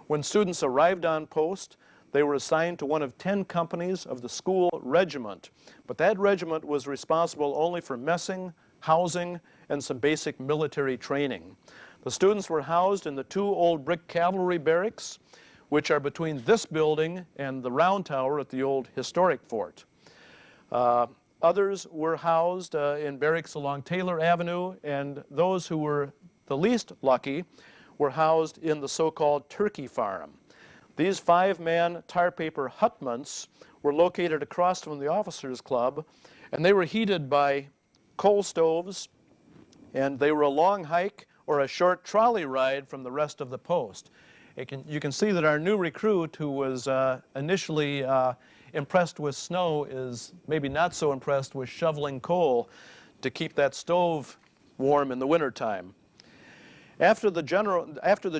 When students arrived on post, they were assigned to one of 10 companies of the school regiment. But that regiment was responsible only for messing, housing, and some basic military training. The students were housed in the 2 old brick cavalry barracks, which are between this building and the round tower at the old historic fort. Others were housed in barracks along Taylor Avenue, and those who were the least lucky were housed in the so-called turkey farm. These 5-man tar paper hutments were located across from the officers' club, and they were heated by coal stoves, and they were a long hike or a short trolley ride from the rest of the post. You can see that our new recruit, who was initially impressed with snow, is maybe not so impressed with shoveling coal to keep that stove warm in the wintertime. After the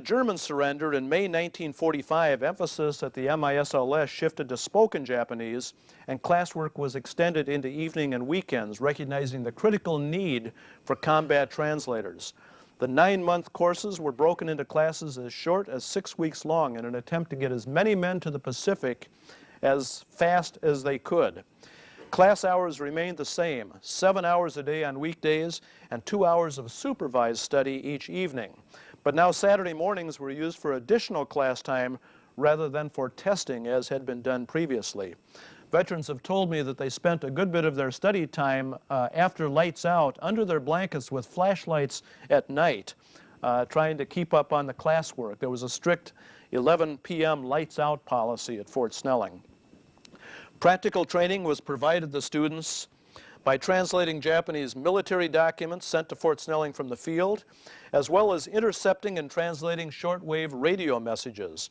German surrender in May 1945, emphasis at the MISLS shifted to spoken Japanese, and classwork was extended into evening and weekends, recognizing the critical need for combat translators. The 9-month courses were broken into classes as short as 6 weeks long in an attempt to get as many men to the Pacific as fast as they could. Class hours remained the same, 7 hours a day on weekdays and 2 hours of supervised study each evening. But now Saturday mornings were used for additional class time rather than for testing as had been done previously. Veterans have told me that they spent a good bit of their study time after lights out under their blankets with flashlights at night, trying to keep up on the classwork. There was a strict 11 p.m. lights out policy at Fort Snelling. Practical training was provided to students by translating Japanese military documents sent to Fort Snelling from the field, as well as intercepting and translating shortwave radio messages.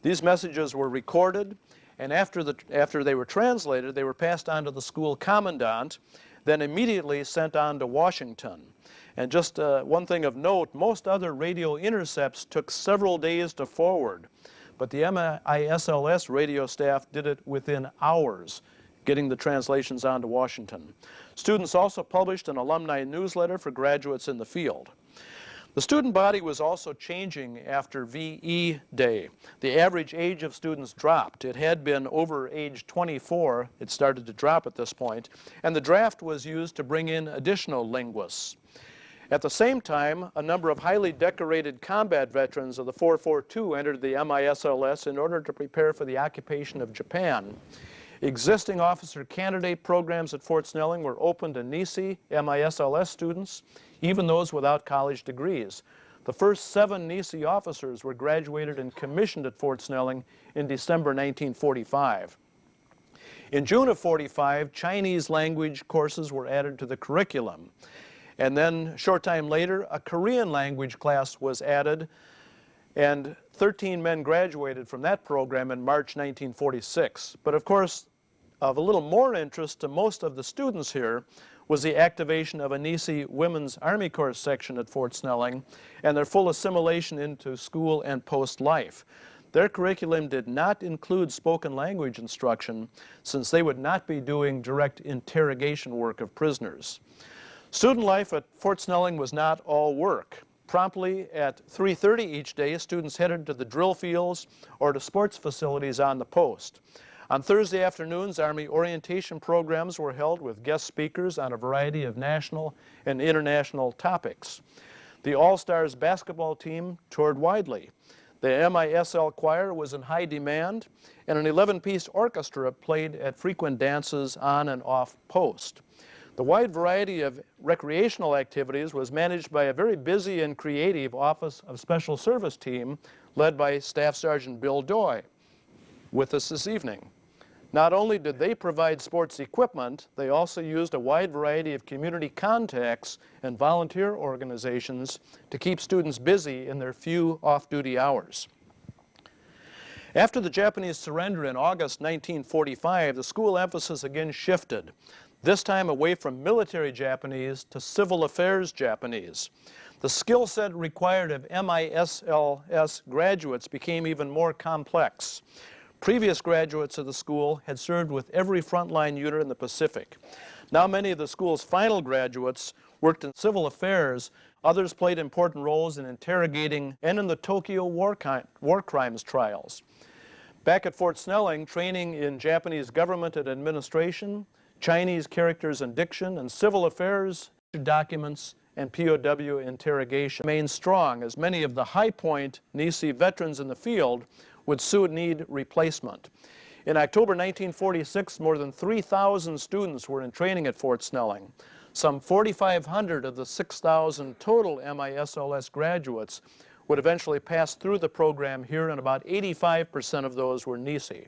These messages were recorded, and after they were translated, they were passed on to the school commandant, then immediately sent on to Washington. And just one thing of note, most other radio intercepts took several days to forward, but the MISLS radio staff did it within hours, getting the translations on to Washington. Students also published an alumni newsletter for graduates in the field. The student body was also changing after VE Day. The average age of students dropped. It had been over age 24. It started to drop at this point, and the draft was used to bring in additional linguists. At the same time, a number of highly decorated combat veterans of the 442 entered the MISLS in order to prepare for the occupation of Japan. Existing officer candidate programs at Fort Snelling were open to Nisei MISLS students, even those without college degrees. The first 7 Nisei officers were graduated and commissioned at Fort Snelling in December 1945. In June of 45, Chinese language courses were added to the curriculum. And then, a short time later, a Korean language class was added, and 13 men graduated from that program in March 1946. But of course, of a little more interest to most of the students here was the activation of a Nisei Women's Army Corps section at Fort Snelling and their full assimilation into school and post life. Their curriculum did not include spoken language instruction, since they would not be doing direct interrogation work of prisoners. Student life at Fort Snelling was not all work. Promptly at 3:30 each day, students headed to the drill fields or to sports facilities on the post. On Thursday afternoons, Army orientation programs were held with guest speakers on a variety of national and international topics. The All-Stars basketball team toured widely. The MISL choir was in high demand, and an 11-piece orchestra played at frequent dances on and off post. The wide variety of recreational activities was managed by a very busy and creative Office of Special Service team led by Staff Sergeant Bill Doy, with us this evening. Not only did they provide sports equipment, they also used a wide variety of community contacts and volunteer organizations to keep students busy in their few off-duty hours. After the Japanese surrender in August 1945, the school emphasis again shifted, this time away from military Japanese to civil affairs Japanese. The skill set required of MISLS graduates became even more complex. Previous graduates of the school had served with every frontline unit in the Pacific. Now many of the school's final graduates worked in civil affairs. Others played important roles in interrogating and in the Tokyo war crimes trials. Back at Fort Snelling, training in Japanese government and administration, Chinese characters and diction, and civil affairs documents and POW interrogation remained strong, as many of the high point Nisei veterans in the field would soon need replacement. In October 1946, more than 3,000 students were in training at Fort Snelling. Some 4,500 of the 6,000 total MISLS graduates would eventually pass through the program here, and about 85% of those were Nisei.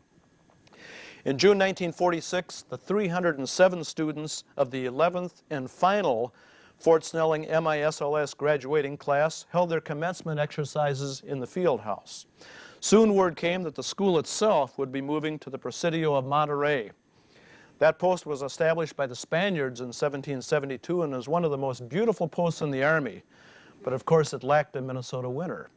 In June 1946, the 307 students of the 11th and final Fort Snelling MISLS graduating class held their commencement exercises in the field house. Soon word came that the school itself would be moving to the Presidio of Monterey. That post was established by the Spaniards in 1772 and is one of the most beautiful posts in the Army, but of course it lacked a Minnesota winter.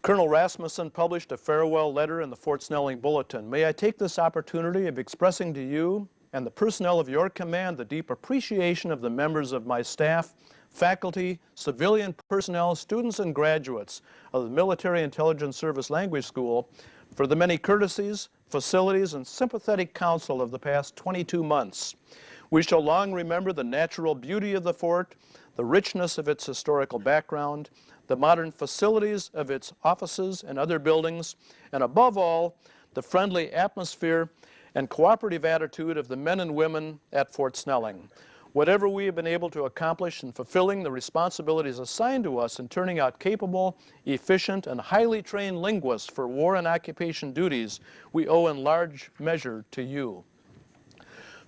Colonel Rasmussen published a farewell letter in the Fort Snelling Bulletin. May I take this opportunity of expressing to you and the personnel of your command the deep appreciation of the members of my staff, faculty, civilian personnel, students, and graduates of the Military Intelligence Service Language School for the many courtesies, facilities, and sympathetic counsel of the past 22 months. We shall long remember the natural beauty of the fort, the richness of its historical background, the modern facilities of its offices and other buildings, and above all, the friendly atmosphere and cooperative attitude of the men and women at Fort Snelling. Whatever we have been able to accomplish in fulfilling the responsibilities assigned to us in turning out capable, efficient, and highly trained linguists for war and occupation duties, we owe in large measure to you.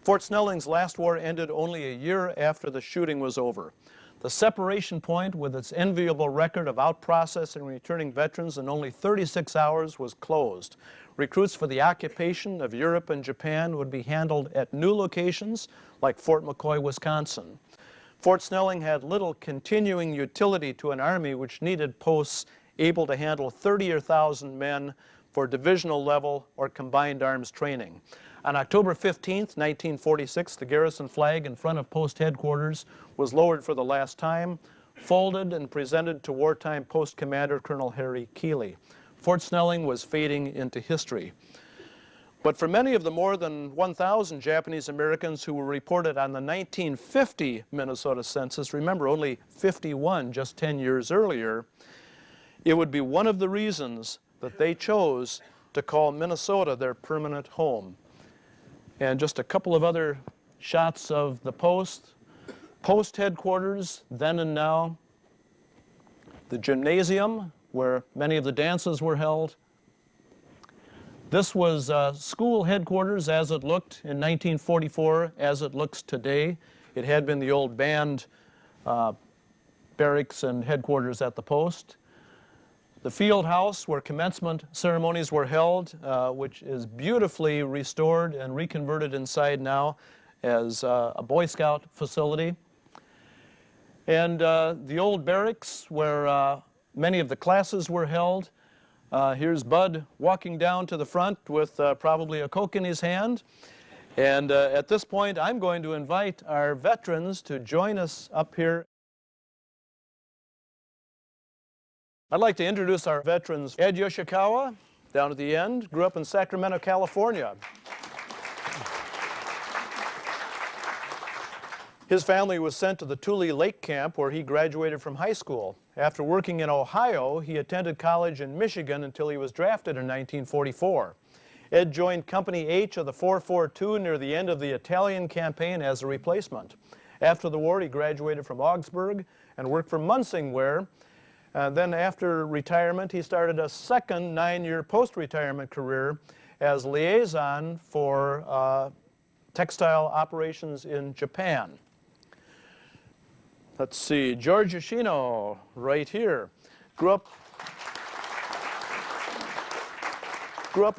Fort Snelling's last war ended only a year after the shooting was over. The separation point, with its enviable record of out-processing and returning veterans in only 36 hours, was closed. Recruits for the occupation of Europe and Japan would be handled at new locations like Fort McCoy, Wisconsin. Fort Snelling had little continuing utility to an army which needed posts able to handle 30 or 1,000 men for divisional level or combined arms training. On October 15, 1946, the garrison flag in front of post headquarters was lowered for the last time, folded, and presented to wartime post commander Colonel Harry Keeley. Fort Snelling was fading into history. But for many of the more than 1,000 Japanese Americans who were reported on the 1950 Minnesota census, remember only 51 just 10 years earlier, it would be one of the reasons that they chose to call Minnesota their permanent home. And just a couple of other shots of the post headquarters, then and now, the gymnasium where many of the dances were held. This was school headquarters as it looked in 1944, as it looks today. It had been the old band barracks and headquarters at the post. The field house where commencement ceremonies were held, which is beautifully restored and reconverted inside now as a Boy Scout facility. And the old barracks where many of the classes were held. Here's Bud walking down to the front with probably a Coke in his hand. And at this point, I'm going to invite our veterans to join us up here. I'd like to introduce our veterans. Ed Yoshikawa, down at the end, grew up in Sacramento, California. His family was sent to the Tule Lake Camp where he graduated from high school. After working in Ohio, he attended college in Michigan until he was drafted in 1944. Ed joined Company H of the 442 near the end of the Italian campaign as a replacement. After the war, he graduated from Augsburg and worked for Munsingware. Then after retirement, he started a second 9-year post-retirement career as liaison for textile operations in Japan. Let's see, George Yoshino, right here, grew up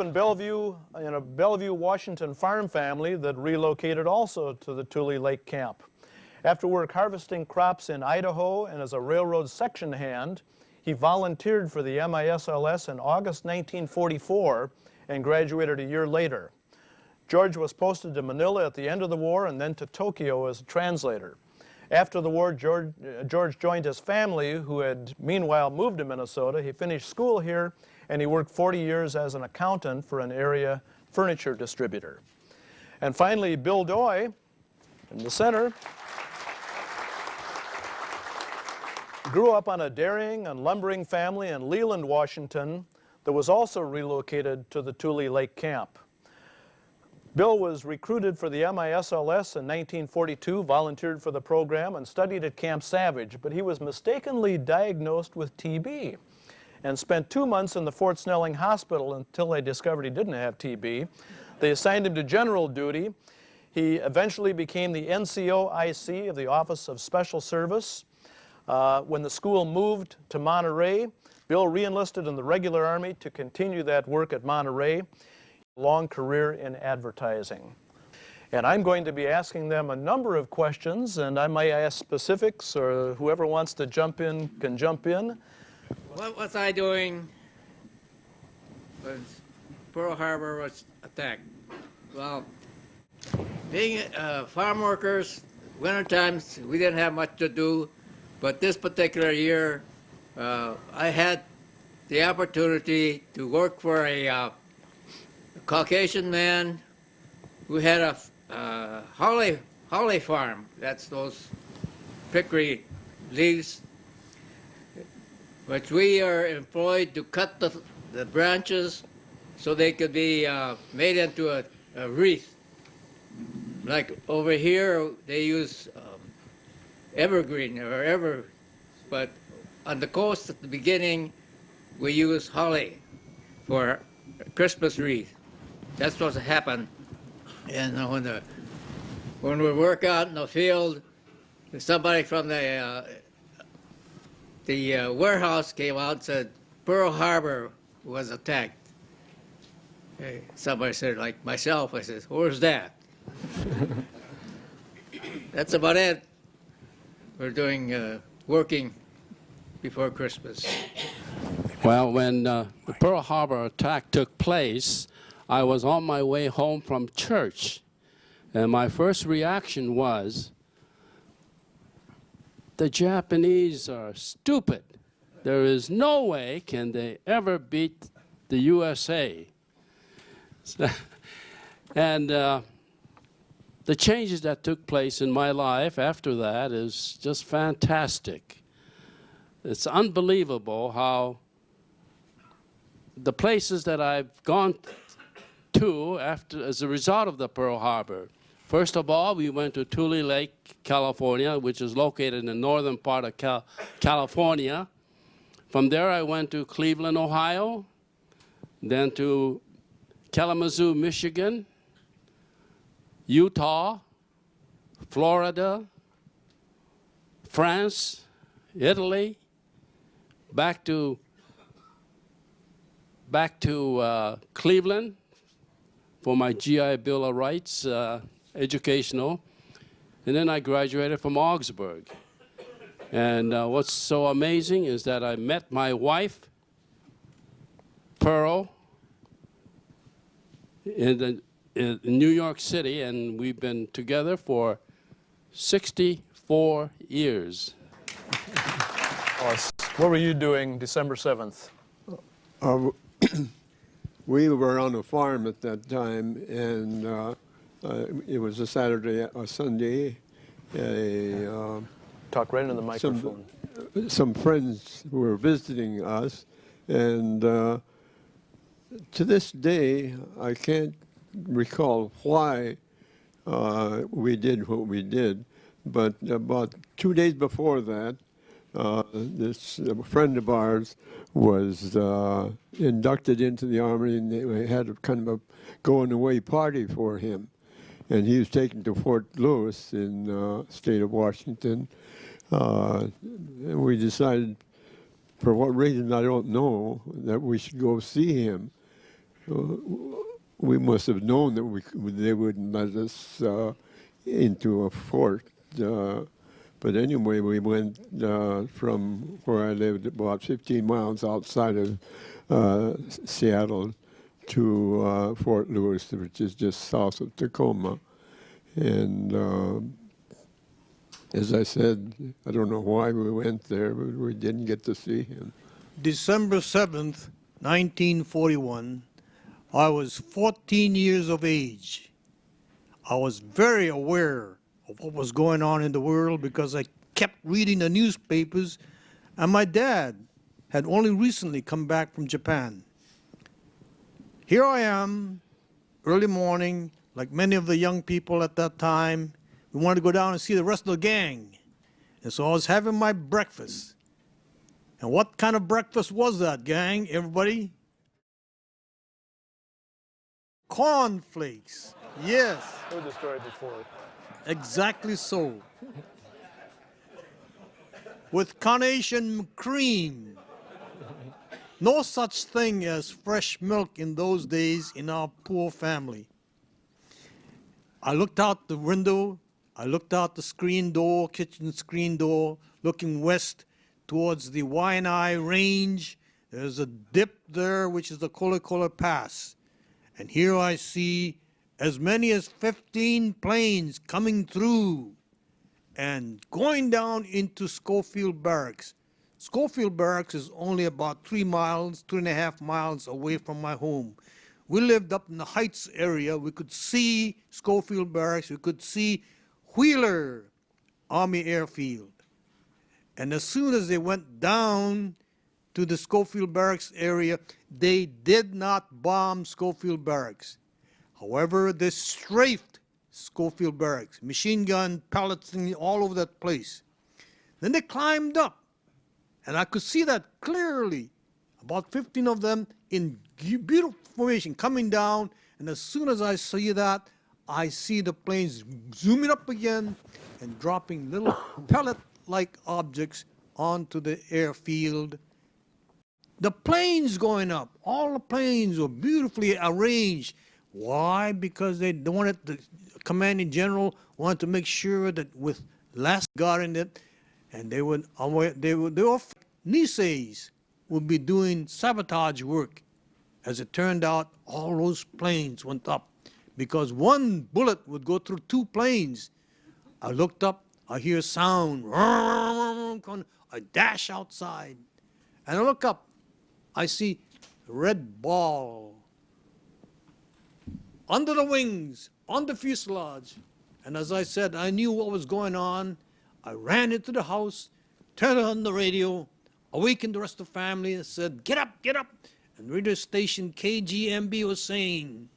in Bellevue, in a Bellevue, Washington farm family that relocated also to the Tule Lake Camp. After work harvesting crops in Idaho and as a railroad section hand, he volunteered for the MISLS in August 1944 and graduated a year later. George was posted to Manila at the end of the war and then to Tokyo as a translator. After the war, George joined his family, who had meanwhile moved to Minnesota. He finished school here, and he worked 40 years as an accountant for an area furniture distributor. And finally, Bill Doy, in the center, grew up on a dairying and lumbering family in Leland, Washington, that was also relocated to the Tule Lake Camp. Bill was recruited for the MISLS in 1942, volunteered for the program, and studied at Camp Savage, but he was mistakenly diagnosed with TB and spent 2 months in the Fort Snelling Hospital until they discovered he didn't have TB. They assigned him to general duty. He eventually became the NCO-IC of the Office of Special Service. When the school moved to Monterey, Bill re-enlisted in the regular Army to continue that work at Monterey. Long career in advertising. And I'm going to be asking them a number of questions, and I might ask specifics, or whoever wants to jump in can jump in. What was I doing when Pearl Harbor was attacked? Well, being farm workers, winter times, we didn't have much to do, but this particular year, I had the opportunity to work for a Caucasian man who had a holly farm. That's those hickory leaves. which we are employed to cut the branches so they could be made into a wreath. Like over here, they use evergreen but on the coast at the beginning, we use holly for a Christmas wreath. That's what happened. And when we work out in the field, somebody from the warehouse came out and said Pearl Harbor was attacked. Hey, somebody said, like myself, I said, where's that? That's about it. We're doing working before Christmas. Well, when the Pearl Harbor attack took place, I was on my way home from church, and my first reaction was, the Japanese are stupid. There is no way can they ever beat the USA. And the changes that took place in my life after that is just fantastic. It's unbelievable how the places that I've gone to as a result of the Pearl Harbor. First of all, we went to Tule Lake, California, which is located in the northern part of California. From there, I went to Cleveland, Ohio, then to Kalamazoo, Michigan, Utah, Florida, France, Italy, back to Cleveland for my GI Bill of Rights, educational, and then I graduated from Augsburg. And what's so amazing is that I met my wife, Pearl, in New York City, and we've been together for 64 years. What were you doing December 7th? We were on a farm at that time, and it was a Saturday or Sunday. Talk right into the microphone. Some friends were visiting us, and to this day, I can't recall why we did what we did, but about 2 days before that, this friend of ours was inducted into the Army, and they had a kind of a going-away party for him. And he was taken to Fort Lewis in the state of Washington. And we decided, for what reason I don't know, that we should go see him. We must have known that they wouldn't let us into a fort. But anyway, we went from where I lived about 15 miles outside of Seattle to Fort Lewis, which is just south of Tacoma. And as I said, I don't know why we went there, but we didn't get to see him. December 7th, 1941, I was 14 years of age. I was very aware of what was going on in the world because I kept reading the newspapers, and my dad had only recently come back from Japan. Here I am, early morning, like many of the young people at that time. We wanted to go down and see the rest of the gang. And so I was having my breakfast. And what kind of breakfast was that, gang, everybody? Cornflakes, yes. Heard the story before. Exactly so. With carnation cream. No such thing as fresh milk in those days in our poor family. I looked out the window, I looked out the screen door, kitchen screen door, looking west towards the Waianae Range. There's a dip there, which is the Kola Pass. And here I see as many as 15 planes coming through and going down into Schofield Barracks. Schofield Barracks is only about 3 miles, 2.5 miles away from my home. We lived up in the Heights area. We could see Schofield Barracks. We could see Wheeler Army Airfield. And as soon as they went down, to the Schofield Barracks area. They did not bomb Schofield Barracks. However, they strafed Schofield Barracks, machine gun, pellets all over that place. Then they climbed up, and I could see that clearly, about 15 of them in beautiful formation coming down, and as soon as I see that, I see the planes zooming up again and dropping little pellet-like objects onto the airfield. The planes going up, all the planes were beautifully arranged. Why? Because they wanted, the commanding general wanted to make sure that with less guard in it, and they were Niseis would be doing sabotage work. As it turned out, all those planes went up because one bullet would go through two planes. I looked up, I hear sound, I dash outside, and I look up, I see a red ball under the wings, on the fuselage. And as I said, I knew what was going on. I ran into the house, turned on the radio, awakened the rest of the family and said, get up, get up. And radio station KGMB was saying,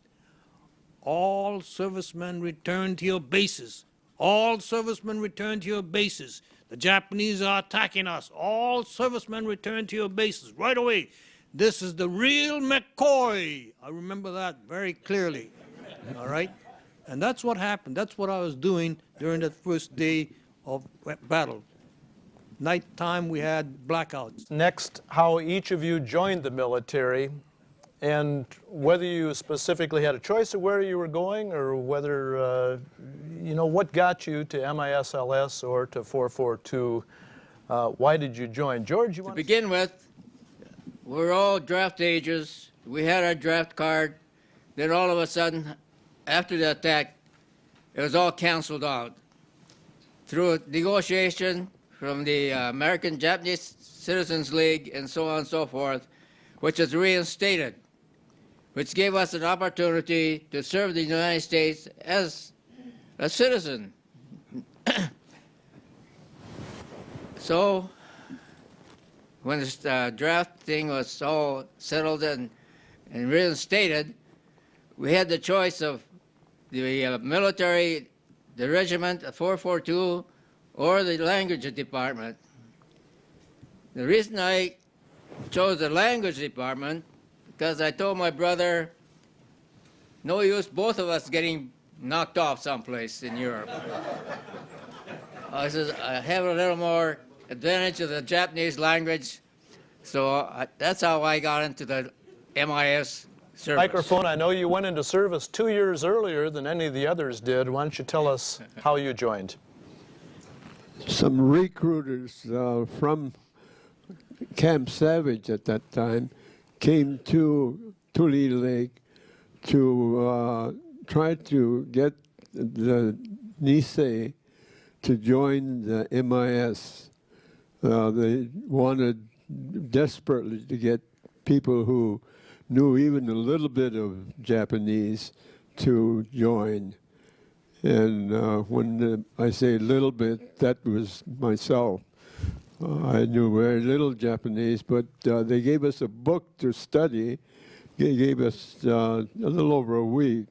all servicemen return to your bases. All servicemen return to your bases. The Japanese are attacking us. All servicemen return to your bases right away. This is the real McCoy. I remember that very clearly. All right? And that's what happened. That's what I was doing during that first day of battle. Nighttime, we had blackouts. Next, how each of you joined the military, and whether you specifically had a choice of where you were going, or whether, you know, what got you to MISLS or to 442. Why did you join? George, you want to begin with, we're all draft ages. We had our draft card. Then all of a sudden, after the attack, it was all canceled out. Through a negotiation from the American Japanese Citizens League and so on and so forth, which was reinstated, which gave us an opportunity to serve the United States as a citizen. So when this draft thing was all settled and reinstated, we had the choice of the military, the regiment, 442, or the language department. The reason I chose the language department, because I told my brother, no use both of us getting knocked off someplace in Europe. I said, I have a little more advantage of the Japanese language, so that's how I got into the MIS service. Microphone, I know you went into service 2 years earlier than any of the others did. Why don't you tell us how you joined? Some recruiters from Camp Savage at that time came to Tule Lake to try to get the Nisei to join the MIS. They wanted desperately to get people who knew even a little bit of Japanese to join. And when I say little bit, that was myself. I knew very little Japanese, but they gave us a book to study. They gave us a little over a week,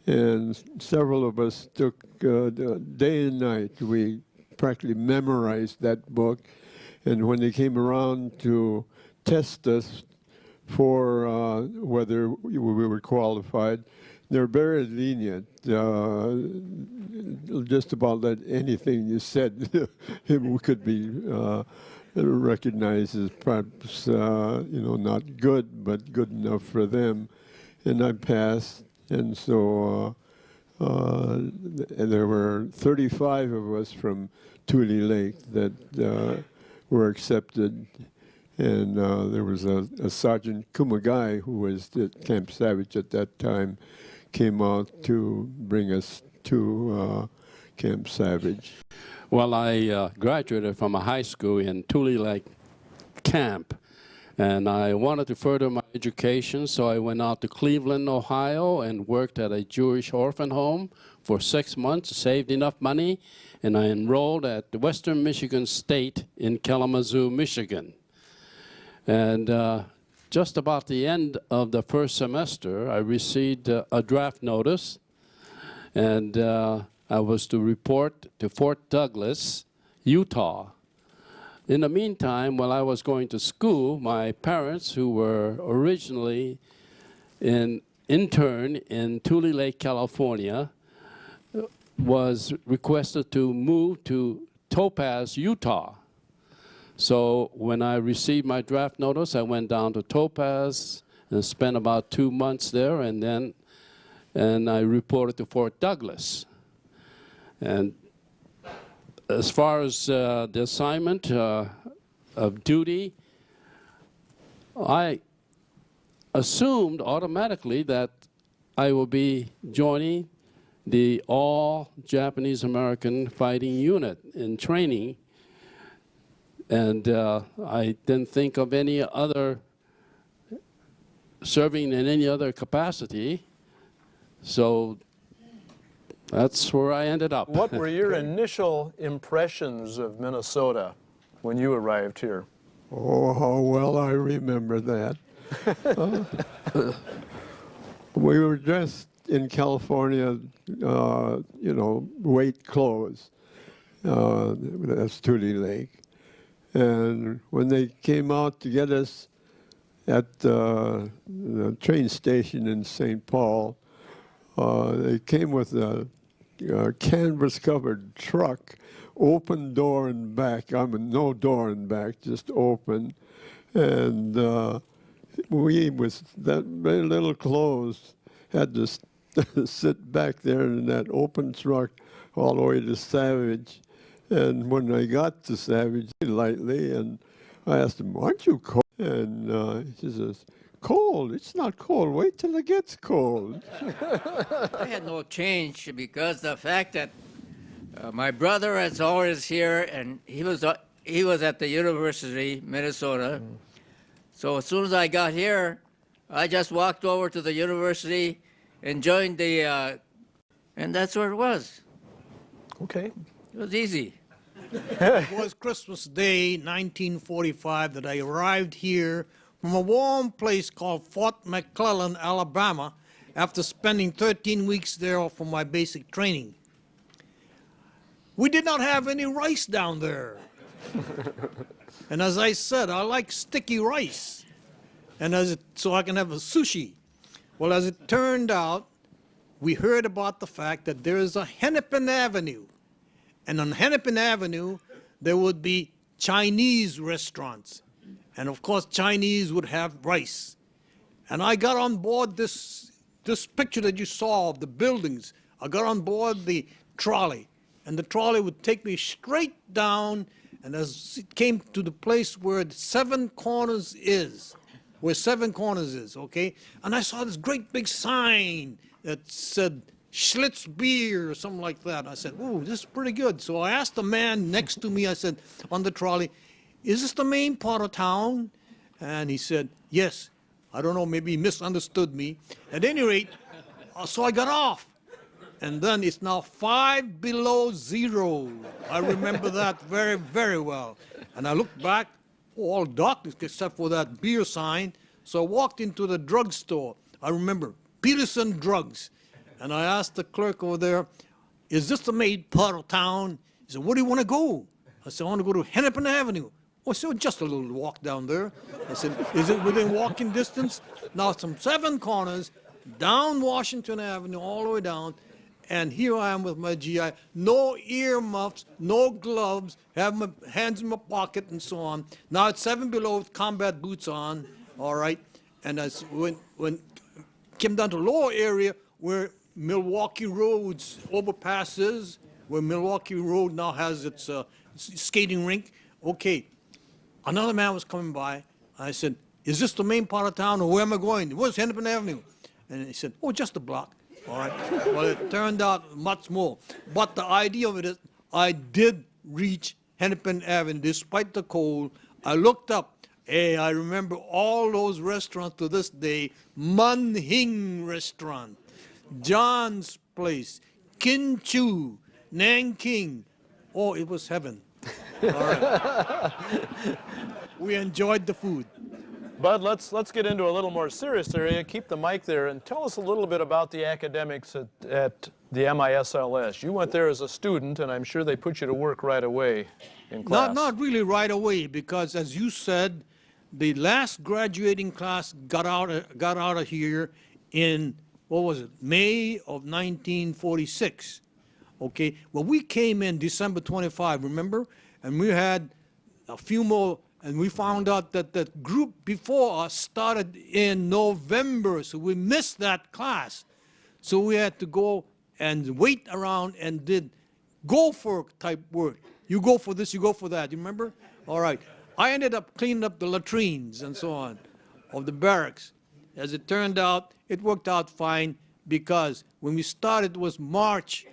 and several of us took day and night. We practically memorized that book, and when they came around to test us for whether we were qualified, they're very lenient. Just about anything you said could be recognized as perhaps you know, not good, but good enough for them. And I passed, and so there were 35 of us from Tule Lake that were accepted. And there was a Sergeant Kumagai, who was at Camp Savage at that time, came out to bring us to Camp Savage. Well, I graduated from a high school in Tule Lake Camp, and I wanted to further my education, so I went out to Cleveland, Ohio, and worked at a Jewish orphan home for 6 months, saved enough money, and I enrolled at the Western Michigan State in Kalamazoo, Michigan. And just about the end of the first semester, I received a draft notice, and I was to report to Fort Douglas, Utah. In the meantime, while I was going to school, my parents, who were originally an intern in Tule Lake, California, was requested to move to Topaz, Utah. So when I received my draft notice, I went down to Topaz and spent about 2 months there, and I reported to Fort Douglas. And as far as the assignment of duty, I assumed automatically that I will be joining the all-Japanese American fighting unit in training. And I didn't think of any other, serving in any other capacity. So that's where I ended up. What were your initial impressions of Minnesota when you arrived here? Oh, how well I remember that. We were dressed in California, you know, weight clothes. That's Tule Lake. And when they came out to get us at the train station in St. Paul, they came with a canvas-covered truck, open door and back. I mean, no door and back, just open. And we, with that very little clothes, had to sit back there in that open truck all the way to Savage. And when I got to Savage, lightly, and I asked him, "Aren't you cold?" And he says, "Cold? It's not cold. Wait till it gets cold." I had no change because the fact that my brother is always here, and he was at the University, Minnesota. So as soon as I got here, I just walked over to the university and joined the, and that's where it was. Okay. It was easy. It was Christmas Day, 1945, that I arrived here from a warm place called Fort McClellan, Alabama, after spending 13 weeks there for my basic training. We did not have any rice down there. And as I said, I like sticky rice, and so I can have a sushi. Well, as it turned out, we heard about the fact that there is a Hennepin Avenue. And on Hennepin Avenue, there would be Chinese restaurants. And of course, Chinese would have rice. And I got on board this picture that you saw of the buildings. I got on board the trolley. And the trolley would take me straight down. And as it came to the place where the Seven Corners is, okay? And I saw this great big sign that said, Schlitz beer or something like that. I said, "Ooh, this is pretty good." So I asked the man next to me, I said, on the trolley, "Is this the main part of town?" And he said, "Yes." I don't know, maybe he misunderstood me. At any rate, so I got off. And then it's now 5 below zero. I remember that very, very well. And I looked back, all darkness except for that beer sign. So I walked into the drugstore. I remember, Peterson Drugs. And I asked the clerk over there, "Is this the main part of town?" He said, "Where do you want to go?" I said, "I want to go to Hennepin Avenue." Oh, so just a little walk down there. I said, "Is it within walking distance?" Now it's from Seven Corners, down Washington Avenue, all the way down. And here I am with my GI, no earmuffs, no gloves, have my hands in my pocket and so on. Now it's 7 below with combat boots on, all right. And as when came down to lower area where Milwaukee Road's overpasses, where Milwaukee Road now has its skating rink. Okay, another man was coming by. I said, "Is this the main part of town, or where am I going? Where's Hennepin Avenue?" And he said, "Oh, just a block." All right. Well, it turned out much more. But the idea of it is, I did reach Hennepin Avenue despite the cold. I looked up. Hey, I remember all those restaurants to this day. Man Hing Restaurant, John's Place, Kin Chu, Nanking. Oh, it was heaven. All right. We enjoyed the food. Bud, let's get into a little more serious area. Keep the mic there and tell us a little bit about the academics at the MISLS. You went there as a student, and I'm sure they put you to work right away in class. Not really right away, because as you said, the last graduating class got out of here in, what was it, May of 1946. Okay, well, we came in December 25, remember? And we had a few more, and we found out that the group before us started in November, so we missed that class. So we had to go and wait around and did gopher type work. You go for this, you go for that, you remember? All right. I ended up cleaning up the latrines and so on of the barracks. As it turned out, it worked out fine, because when we started, it was March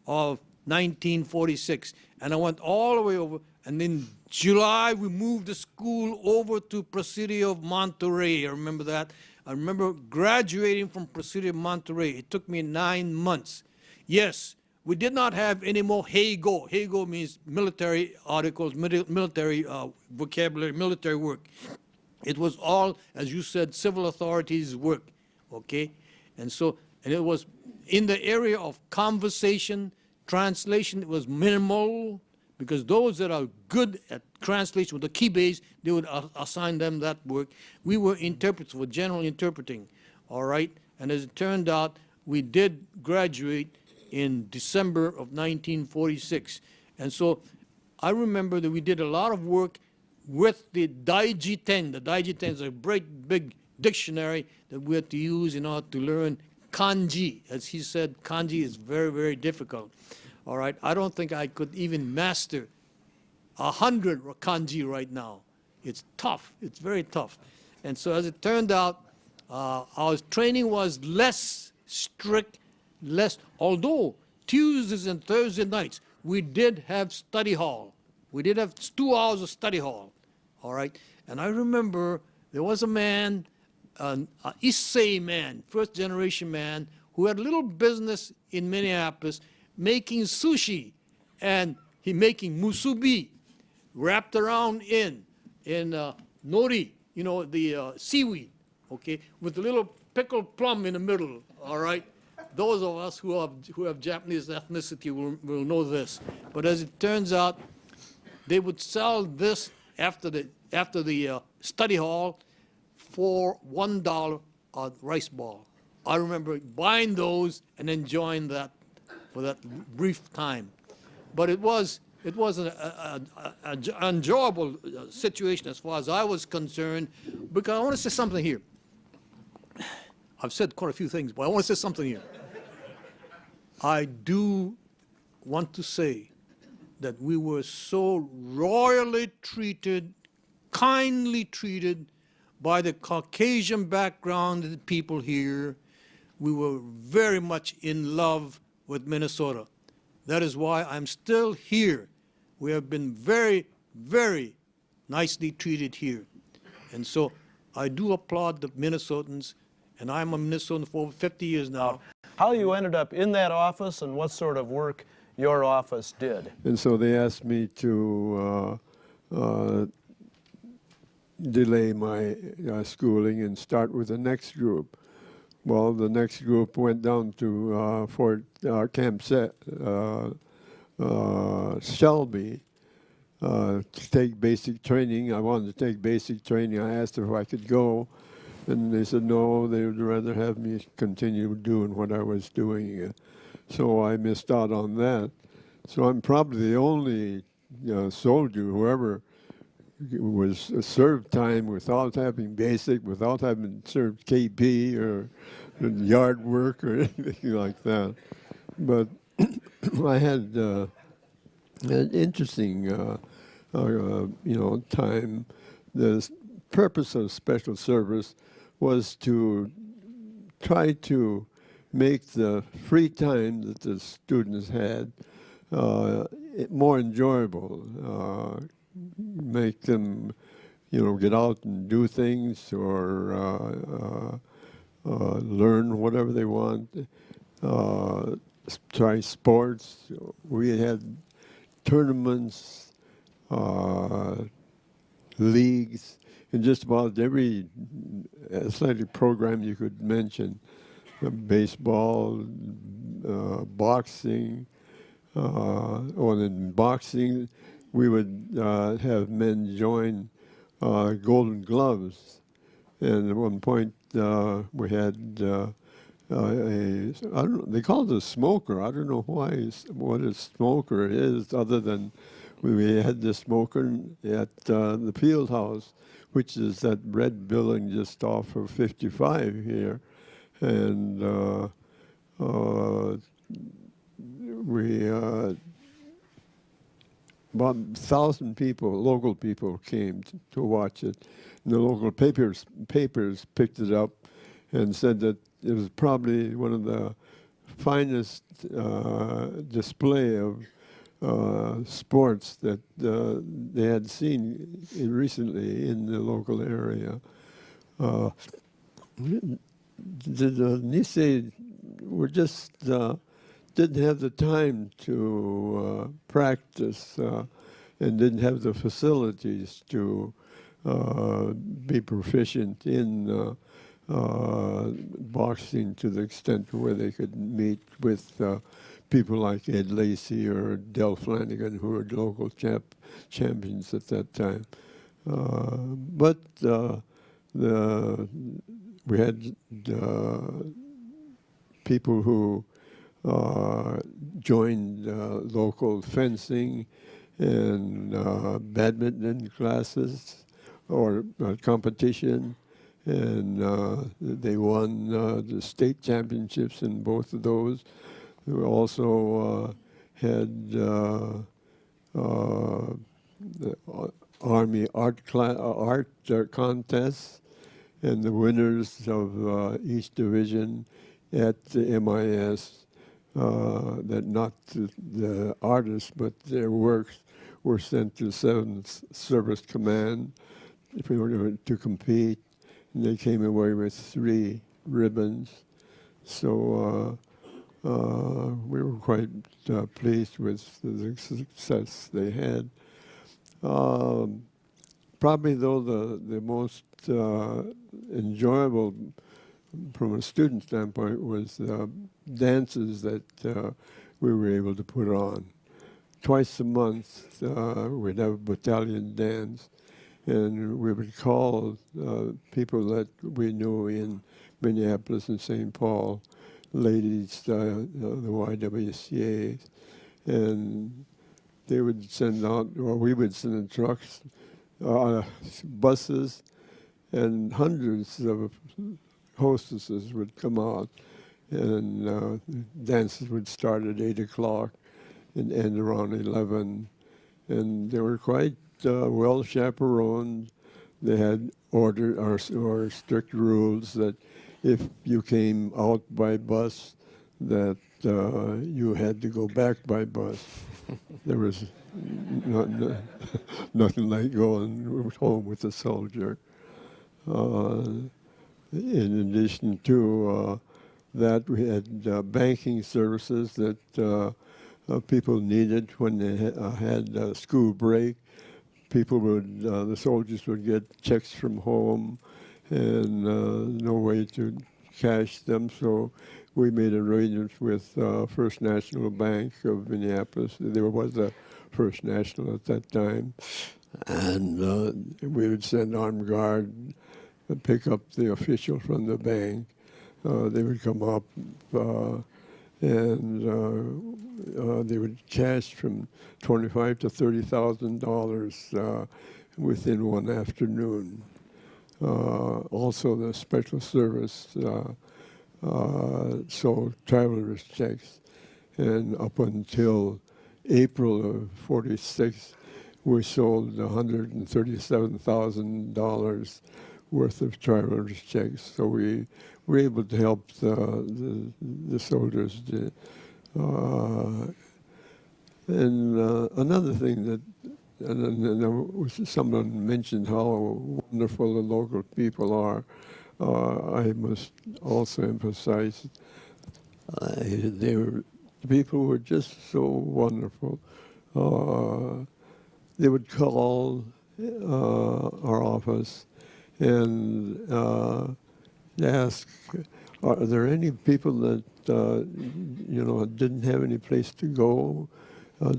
of 1946. And I went all the way over, and in July, we moved the school over to Presidio of Monterey. I remember that. I remember graduating from Presidio of Monterey. It took me 9 months. Yes, we did not have any more Hey-Go. Hey-Go means military articles, military vocabulary, military work. It was all, as you said, civil authorities work, okay? And it was in the area of conversation, translation, it was minimal, because those that are good at translation with the key base, they would assign them that work. We were interpreters for general interpreting, all right? And as it turned out, we did graduate in December of 1946. And so I remember that we did a lot of work with the Daiji-10. The Daiji-10 is a great big dictionary that we had to use in order to learn kanji. As he said, kanji is very, very difficult. All right, I don't think I could even master 100 kanji right now. It's tough, it's very tough. And so as it turned out, our training was less strict, although Tuesdays and Thursday nights, we did have study hall. We did have 2 hours of study hall, all right? And I remember there was a man, an Nisei man, first generation man, who had a little business in Minneapolis making sushi, and he making musubi wrapped around in nori, you know, the seaweed, okay, with a little pickled plum in the middle, all right? Those of us who have Japanese ethnicity will know this. But as it turns out, they would sell this after the study hall for $1 a rice ball. I remember buying those and enjoying that for that brief time. But it was an enjoyable situation as far as I was concerned, because I want to say something here. I've said quite a few things, but I want to say something here. I do want to say that we were so royally treated, kindly treated by the Caucasian background people here. We were very much in love with Minnesota. That is why I'm still here. We have been very, very nicely treated here. And so I do applaud the Minnesotans, and I'm a Minnesotan for over 50 years now. How you ended up in that office and what sort of work your office did. And so they asked me to delay my schooling and start with the next group. Well, the next group went down to Camp Shelby to take basic training. I wanted to take basic training. I asked if I could go, and they said no, they would rather have me continue doing what I was doing. So I missed out on that. So I'm probably the only soldier who ever was served time without having basic, without having served KP or yard work or anything like that. But I had an interesting, time. The purpose of special service was to try to make the free time that the students had more enjoyable, make them, get out and do things or learn whatever they want, try sports. We had tournaments, leagues, in just about every athletic program you could mention. Baseball, boxing. In boxing, we would have men join Golden Gloves. And at one point, we had I don't know, they called it a smoker. I don't know what a smoker is, other than we had the smoker at the field house, which is that red building just off of 55 here. And we about 1,000 people, local people, came to watch it. And the local papers picked it up and said that it was probably one of the finest display of sports that they had seen recently in the local area. The Nisei were just didn't have the time to practice and didn't have the facilities to be proficient in boxing to the extent where they could meet with people like Ed Lacey or Del Flanagan, who were local champions at that time. But we had people who joined local fencing and badminton classes or competition, and they won the state championships in both of those. We also had the Army art contests, and the winners of each division at the MIS, that not the artists, but their works were sent to 7th Service Command if we were to compete, and they came away with 3 ribbons. So we were quite pleased with the success they had. Probably, though, the most enjoyable from a student standpoint was dances that we were able to put on. Twice a month, we'd have a battalion dance, and we would call people that we knew in Minneapolis and St. Paul, ladies, the YWCA, and they would send out, or we would send in trucks, buses, and hundreds of hostesses would come out, and dances would start at 8 o'clock and end around 11. And they were quite well chaperoned. They had order or strict rules that if you came out by bus, that you had to go back by bus. There was nothing like going home with a soldier. In addition to that, we had banking services that people needed when they had school break. People would, the soldiers would get checks from home and no way to cash them, so we made arrangements with First National Bank of Minneapolis. There was a First National at that time, and we would send armed guard and pick up the official from the bank. They would come up and they would cash from $25,000 to $30,000 within one afternoon. Also, the Special Service sold traveler's checks, and up until April of '46, we sold $137,000 worth of traveler's checks. So we were able to help the soldiers. And another thing that, and someone mentioned how wonderful the local people are. I must also emphasize the people were just so wonderful. They would call our office and ask, are there any people that didn't have any place to go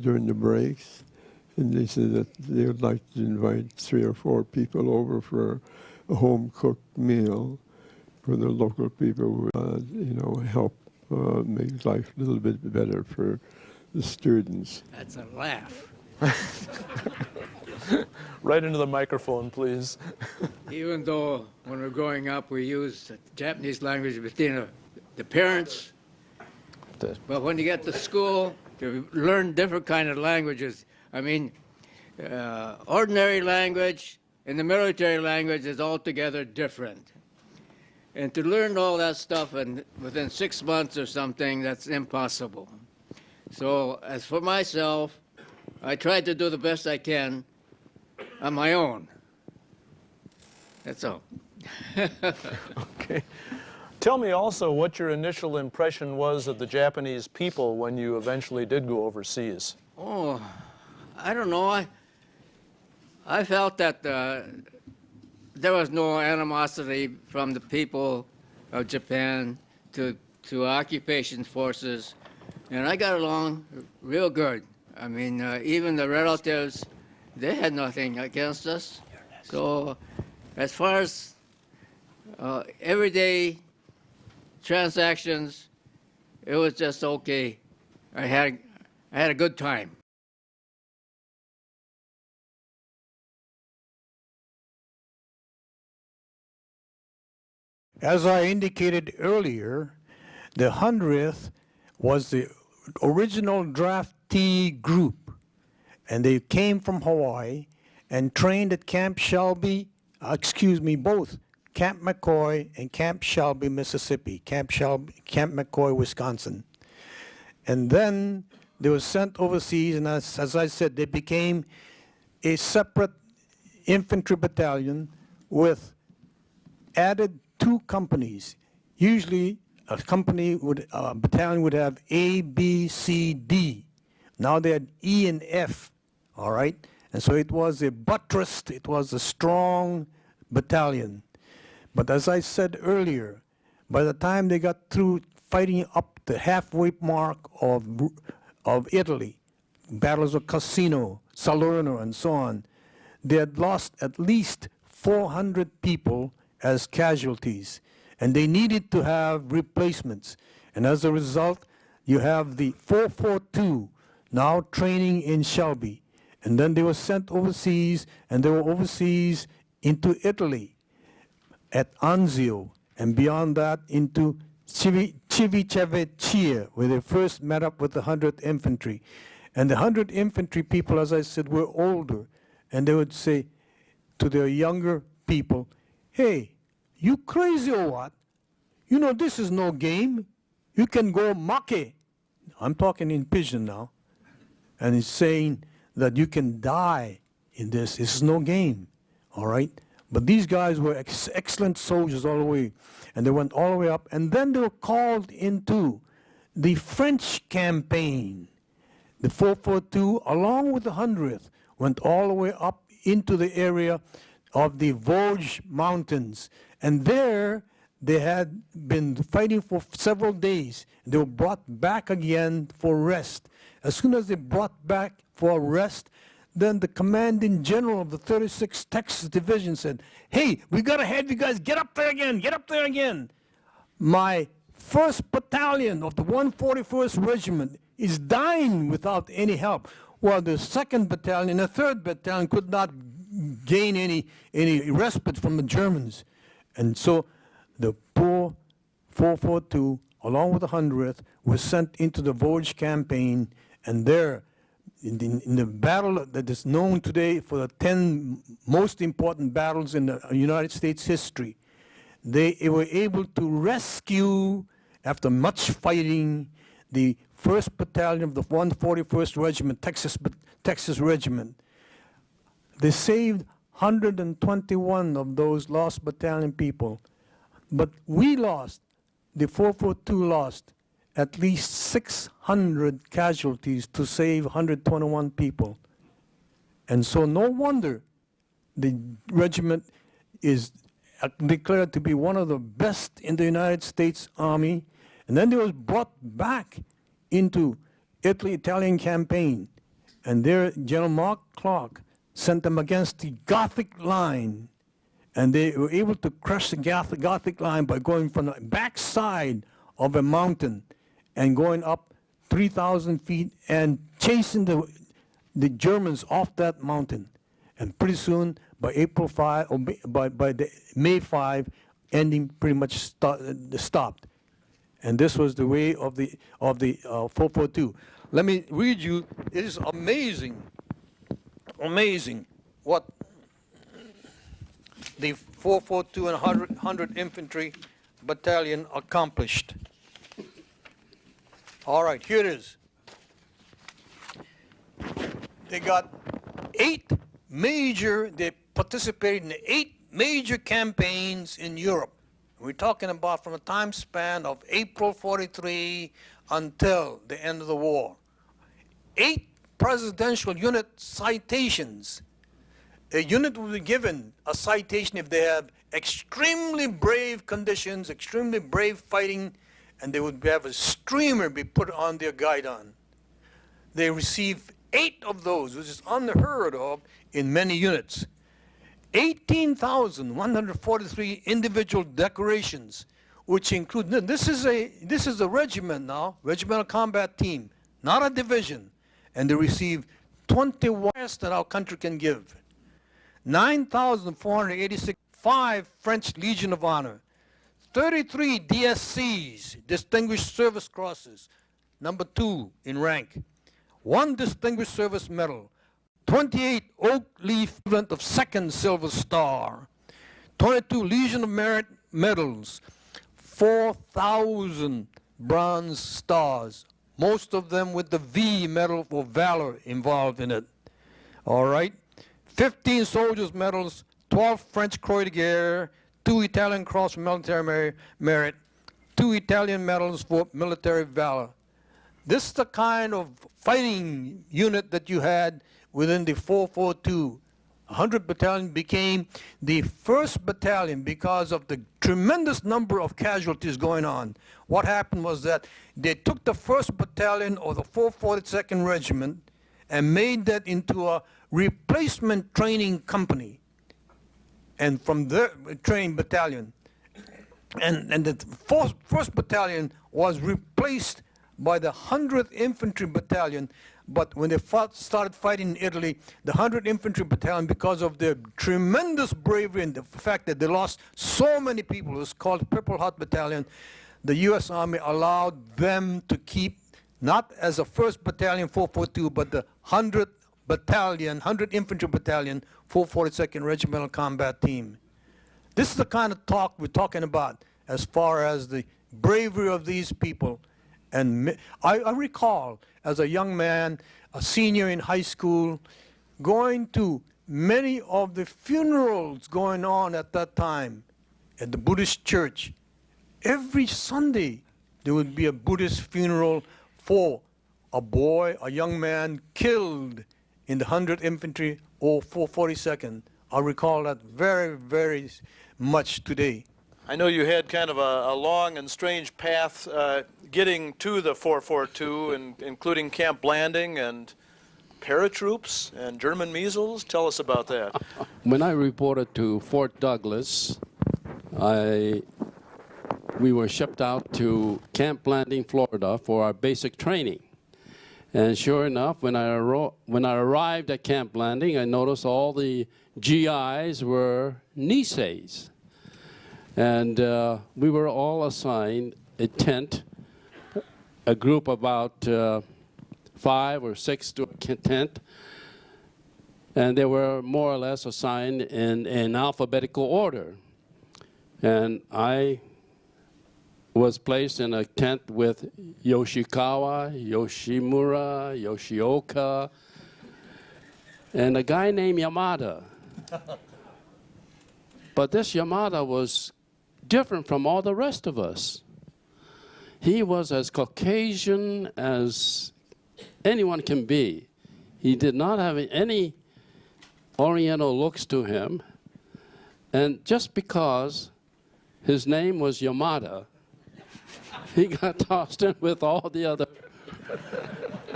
during the breaks? And they said that they would like to invite 3 or 4 people over for a home-cooked meal for the local people who help make life a little bit better for the students. That's a laugh. Right into the microphone, please. Even though when we're growing up, we used Japanese language between the parents, but when you get to school, to learn different kind of languages. I mean, ordinary language and the military language is altogether different. And to learn all that stuff within 6 months or something, that's impossible. So as for myself, I tried to do the best I can on my own. That's all. Okay. Tell me also what your initial impression was of the Japanese people when you eventually did go overseas. Oh, I don't know. I felt that there was no animosity from the people of Japan to occupation forces, and I got along real good. I mean, even the relatives, they had nothing against us. So as far as everyday transactions, it was just okay. I had a good time. As I indicated earlier, the 100th was the original draftee group, and they came from Hawaii and trained at Camp Shelby, both Camp McCoy and Camp Shelby, Mississippi, Camp McCoy, Wisconsin. And then they were sent overseas, and as I said, they became a separate infantry battalion with added 2 companies. Usually a battalion would have A, B, C, D. Now they had E and F, all right? And so it was a buttressed, it was a strong battalion. But as I said earlier, by the time they got through fighting up the halfway mark of Italy, battles of Cassino, Salerno, and so on, they had lost at least 400 people as casualties, and they needed to have replacements. And as a result, you have the 442 now training in Shelby. And then they were sent overseas, and they were overseas into Italy at Anzio, and beyond that into Civitavecchia, where they first met up with the 100th Infantry. And the 100th Infantry people, as I said, were older, and they would say to their younger people, "Hey, you crazy or what? You know this is no game. You can go make." I'm talking in Pidgin now. And it's saying that you can die in this. This is no game, all right? But these guys were excellent soldiers all the way, and they went all the way up. And then they were called into the French campaign. The 442, along with the 100th, went all the way up into the area of the Vosges Mountains. And there, they had been fighting for several days. They were brought back again for rest. As soon as they brought back for rest, then the commanding general of the 36th Texas Division said, "Hey, we got to have you guys get up there again, get up there again. My 1st Battalion of the 141st Regiment is dying without any help." While the 2nd Battalion, the 3rd Battalion could not gain any respite from the Germans. And so the poor 442, along with the 100th, was sent into the Vosges campaign, and there, in the battle that is known today for the 10 most important battles in the United States history, they were able to rescue, after much fighting, the 1st Battalion of the 141st Regiment, Texas Regiment. They saved 121 of those lost battalion people. But we lost, the 442 lost, at least 600 casualties to save 121 people. And so no wonder the regiment is declared to be one of the best in the United States Army. And then they was brought back into Italy-Italian campaign. And there, General Mark Clark sent them against the Gothic line. And they were able to crush the Gothic line by going from the backside of a mountain and going up 3,000 feet and chasing the Germans off that mountain. And pretty soon, by April 5, or by the May 5, ending pretty much stopped. And this was the way of the 442. Let me read you. It is amazing, amazing what the 442 and 100 Infantry Battalion accomplished. All right, here it is. They participated in 8 major campaigns in Europe. We're talking about from a time span of April 43 until the end of the war. 8 presidential unit citations. A unit will be given a citation if they have extremely brave conditions, extremely brave fighting, and they would have a streamer be put on their guidon. They receive 8 of those, which is unheard of in many units. 18,143 individual decorations, which include, this is a regiment now, regimental combat team, not a division, and they receive 21 that our country can give. 9,486, 5 French Legion of Honor, 33 DSCs, Distinguished Service Crosses, number 2 in rank, 1 Distinguished Service Medal, 28 Oak Leaf equivalent of 2nd Silver Star, 22 Legion of Merit medals, 4,000 Bronze Stars, most of them with the V Medal for Valor involved in it. All right, 15 Soldiers Medals, 12 French Croix de Guerre, 2 Italian Cross for Military Merit, 2 Italian medals for military valor. This is the kind of fighting unit that you had within the 442. 100 Battalion became the first battalion because of the tremendous number of casualties going on. What happened was that they took the 1st Battalion or the 442nd Regiment and made that into a replacement training company. And from the trained battalion. And the 1st Battalion was replaced by the 100th Infantry Battalion. But when they started fighting in Italy, the 100th Infantry Battalion, because of their tremendous bravery and the fact that they lost so many people, it was called Purple Heart Battalion, the U.S. Army allowed them to keep, not as a 1st Battalion 442, but the 100th Battalion, 100th Infantry Battalion, 442nd Regimental Combat Team. This is the kind of talk we're talking about as far as the bravery of these people. And I recall, as a young man, a senior in high school, going to many of the funerals going on at that time at the Buddhist church. Every Sunday, there would be a Buddhist funeral for a boy, a young man killed in the 100th Infantry or 442nd. I recall that very, very much today. I know you had kind of a long and strange path getting to the 442, and including Camp Blanding and paratroops and German measles. Tell us about that. When I reported to Fort Douglas, we were shipped out to Camp Blanding, Florida for our basic training. And sure enough, when I arrived at Camp Blanding, I noticed all the GIs were Niseis. And we were all assigned a tent, a group about 5 or 6 to a tent. And they were more or less assigned in alphabetical order. And I was placed in a tent with Yoshikawa, Yoshimura, Yoshioka, and a guy named Yamada. But this Yamada was different from all the rest of us. He was as Caucasian as anyone can be. He did not have any Oriental looks to him. And just because his name was Yamada, he got tossed in with all the other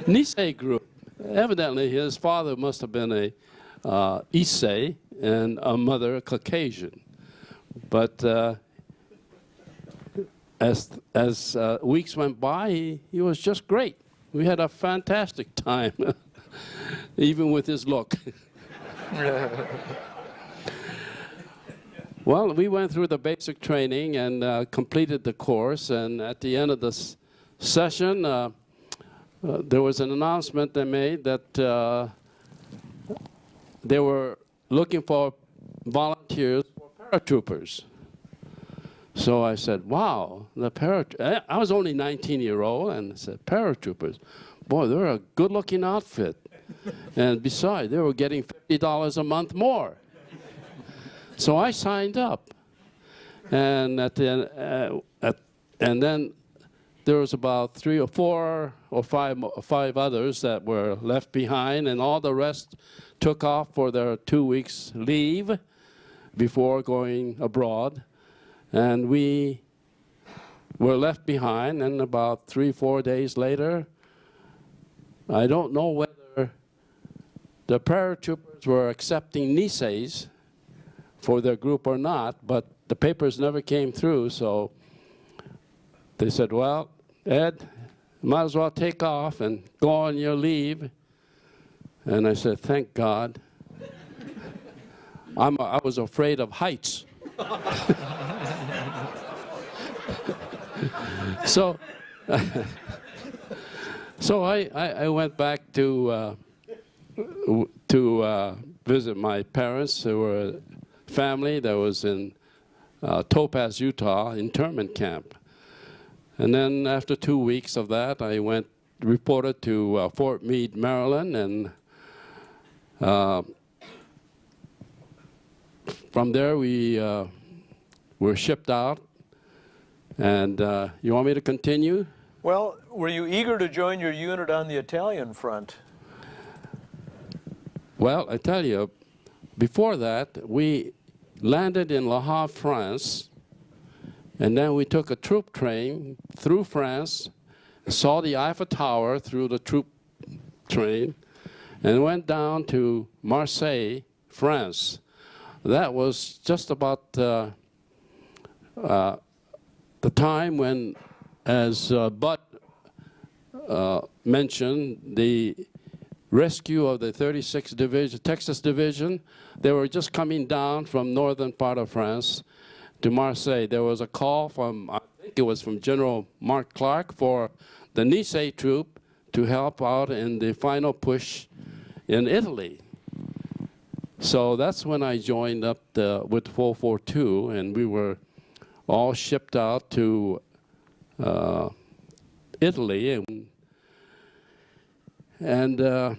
Nisei group. Evidently, his father must have been a Issei and a mother a Caucasian. But as weeks went by, he was just great. We had a fantastic time, even with his look. Well, we went through the basic training and completed the course, and at the end of the session, there was an announcement they made that they were looking for volunteers for paratroopers. So I said, wow, I was only 19-year-old, and I said, paratroopers, boy, they're a good-looking outfit. And besides, they were getting $50 a month more. So I signed up. And and then there was about 3 or 4 or 5 others that were left behind, and all the rest took off for their 2 weeks leave before going abroad. And we were left behind, and about 3 or 4 days later, I don't know whether the paratroopers were accepting Niseis for their group or not, but the papers never came through, so they said, well, Ed, might as well take off and go on your leave. And I said, thank God. I was afraid of heights. So I went back to visit my parents, who were a family that was in Topaz, Utah, internment camp. And then after 2 weeks of that, I reported to Fort Meade, Maryland, and from there we were shipped out. And you want me to continue? Well, were you eager to join your unit on the Italian front? Well, I tell you, before that, we landed in Le Havre, France, and then we took a troop train through France, saw the Eiffel Tower through the troop train, and went down to Marseille, France. That was just about the time when, as Bud mentioned, the rescue of the 36th Division, Texas Division, they were just coming down from northern part of France to Marseille. There was a call from, I think it was from General Mark Clark, for the Nisei troop to help out in the final push in Italy. So that's when I joined up with 442, and we were all shipped out to Italy, and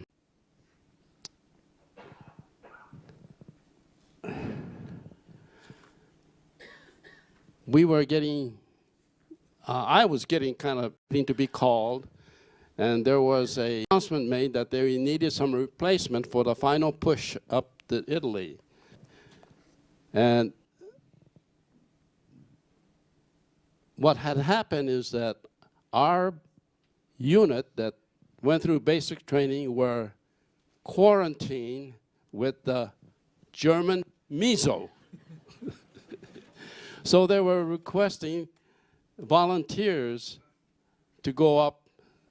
we were getting, I was getting kind of to be called, and there was an announcement made that they needed some replacement for the final push up to Italy. And what had happened is that our unit that went through basic training were quarantined with the German MISLS. So they were requesting volunteers to go up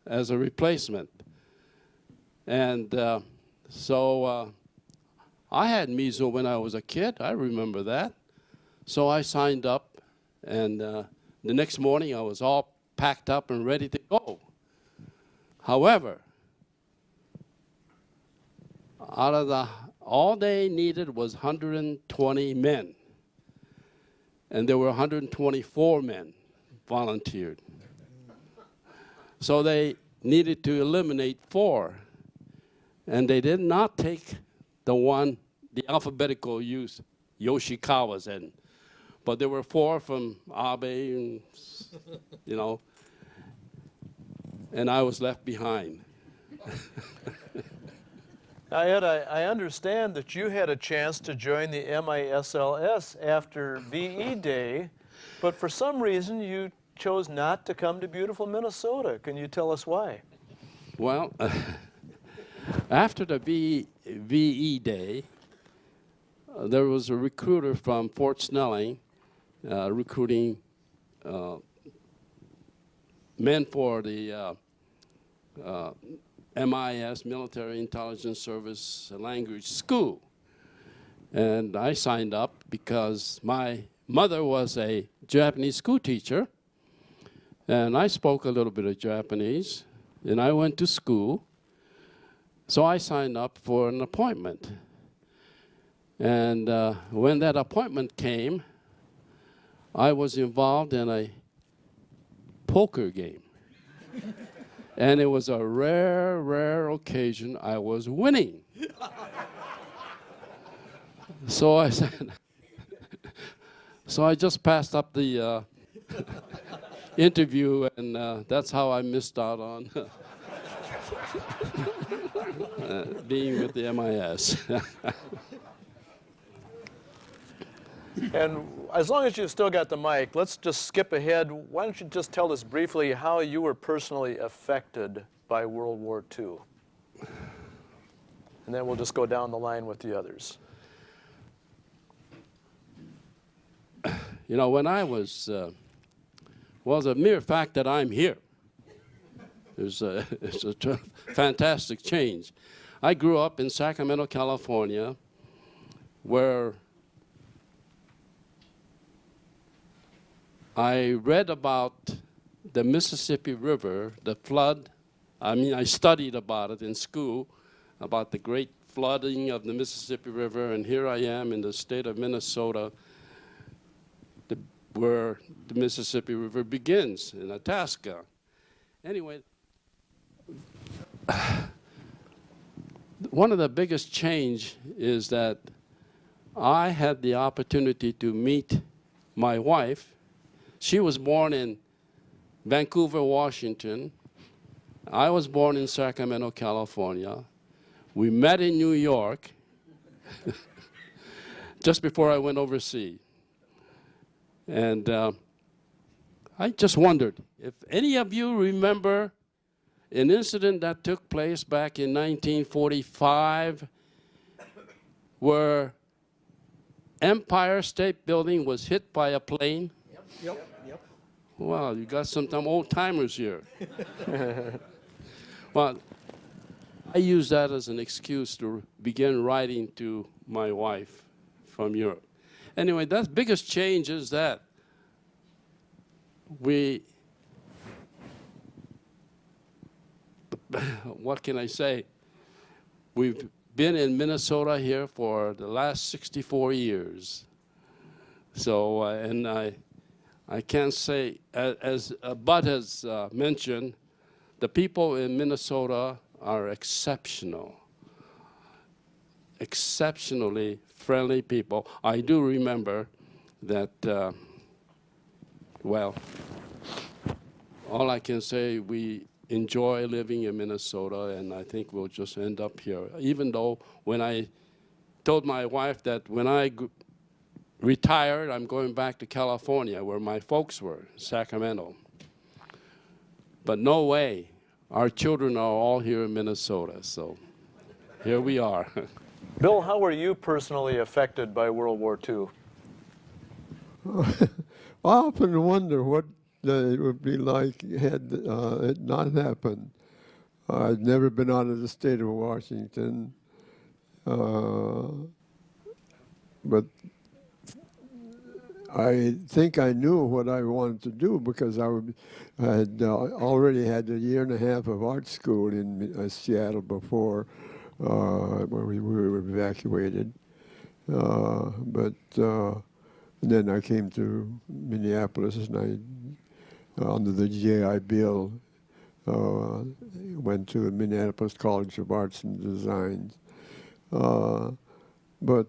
as a replacement. And so I had MISLS when I was a kid. I remember that. So I signed up, and the next morning I was all packed up and ready to go. However, out of all they needed was 120 men. And there were 124 men volunteered. So they needed to eliminate 4. And they did not take the alphabetical use, Yoshikawa's in. But there were 4 from Abe, and, you know, and I was left behind. Ed, I understand that you had a chance to join the MISLS after VE Day, but for some reason you chose not to come to beautiful Minnesota. Can you tell us why? Well, after the VE Day, there was a recruiter from Fort Snelling recruiting men for the MIS, Military Intelligence Service Language School. And I signed up because my mother was a Japanese school teacher, and I spoke a little bit of Japanese, and I went to school. So I signed up for an appointment. And when that appointment came, I was involved in a poker game. And it was a rare occasion I was winning. So I said, so I just passed up the interview, and that's how I missed out on being with the MIS. And as long as you've still got the mic, let's just skip ahead. Why don't you just tell us briefly how you were personally affected by World War II? And then we'll just go down the line with the others. You know, when I was, well, the mere fact that I'm here is a fantastic change. I grew up in Sacramento, California, where I read about the Mississippi River, the flood. I mean, I studied about it in school, about the great flooding of the Mississippi River, and here I am in the state of Minnesota, where the Mississippi River begins, in Itasca. Anyway, one of the biggest change is that I had the opportunity to meet my wife. She was born in Vancouver, Washington. I was born in Sacramento, California. We met in New York just before I went overseas. And I just wondered if any of you remember an incident that took place back in 1945 where Empire State Building was hit by a plane. Yep. Wow, you got some old timers here. Well, I use that as an excuse to begin writing to my wife from Europe. Anyway, that's biggest change is that what can I say? We've been in Minnesota here for the last 64 years. So, and I can't say, as Bud has mentioned, the people in Minnesota are exceptional, exceptionally friendly people. I do remember that, well, all I can say, we enjoy living in Minnesota, and I think we'll just end up here. Even though when I told my wife that when I retired, I'm going back to California, where my folks were, Sacramento. But no way. Our children are all here in Minnesota, so here we are. Bill, how were you personally affected by World War II? I often wonder what it would be like had it not happened. I'd never been out of the state of Washington, but I think I knew what I wanted to do because I had already had a year and a half of art school in Seattle before where we were evacuated. But then I came to Minneapolis, and I, under the GI Bill, went to the Minneapolis College of Arts and Design. But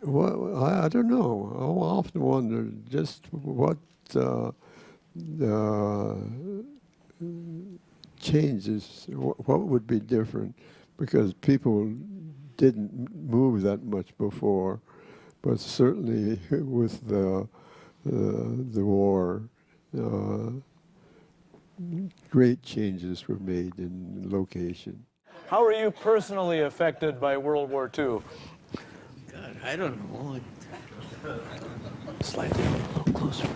well, I don't know. I often wonder just what changes, what would be different. because people didn't move that much before, but certainly with the war, great changes were made in location. How are you personally affected by World War II? God, I don't know. Slightly a little closer.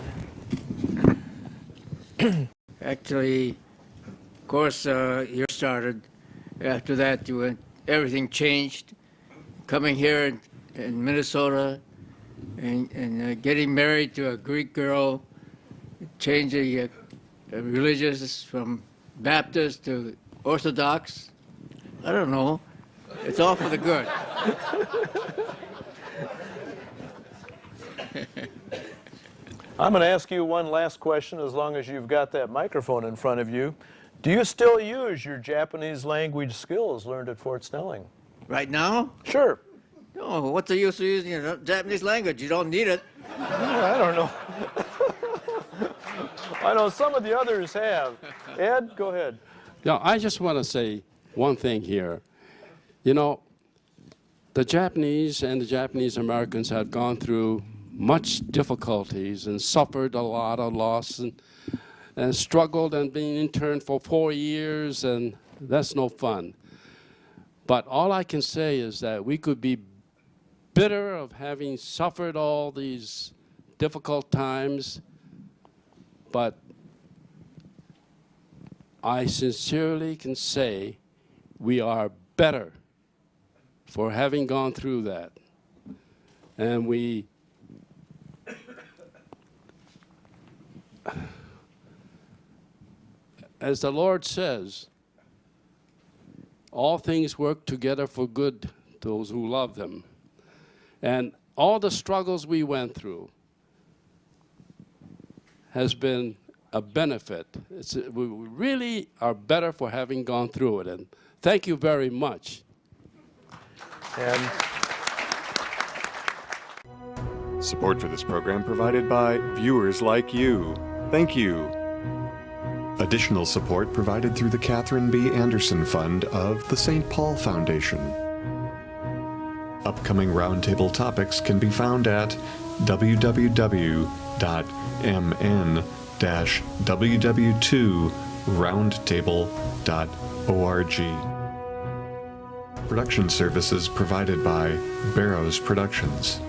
Actually, of course, you started. After that, everything changed. Coming here in Minnesota and getting married to a Greek girl, changing religious from Baptist to Orthodox. I don't know. It's all for the good. I'm going to ask you one last question as long as you've got that microphone in front of you. Do you still use your Japanese language skills learned at Fort Snelling? Right now? Sure. No, what's the use of using your Japanese language? You don't need it. I don't know. I know some of the others have. Ed, go ahead. Yeah, I just want to say one thing here. You know, the Japanese and the Japanese Americans have gone through much difficulties and suffered a lot of loss and struggled and been interned for 4 years, and that's no fun. But all I can say is that we could be bitter of having suffered all these difficult times, but I sincerely can say we are better for having gone through that. And we as the Lord says, all things work together for good, those who love them. And all the struggles we went through has been a benefit. We really are better for having gone through it. And thank you very much. And Support for this program provided by viewers like you. Thank you. Additional support provided through the Catherine B. Anderson Fund of the St. Paul Foundation. Upcoming roundtable topics can be found at www.mn-ww2roundtable.org. Production services provided by Barrows Productions.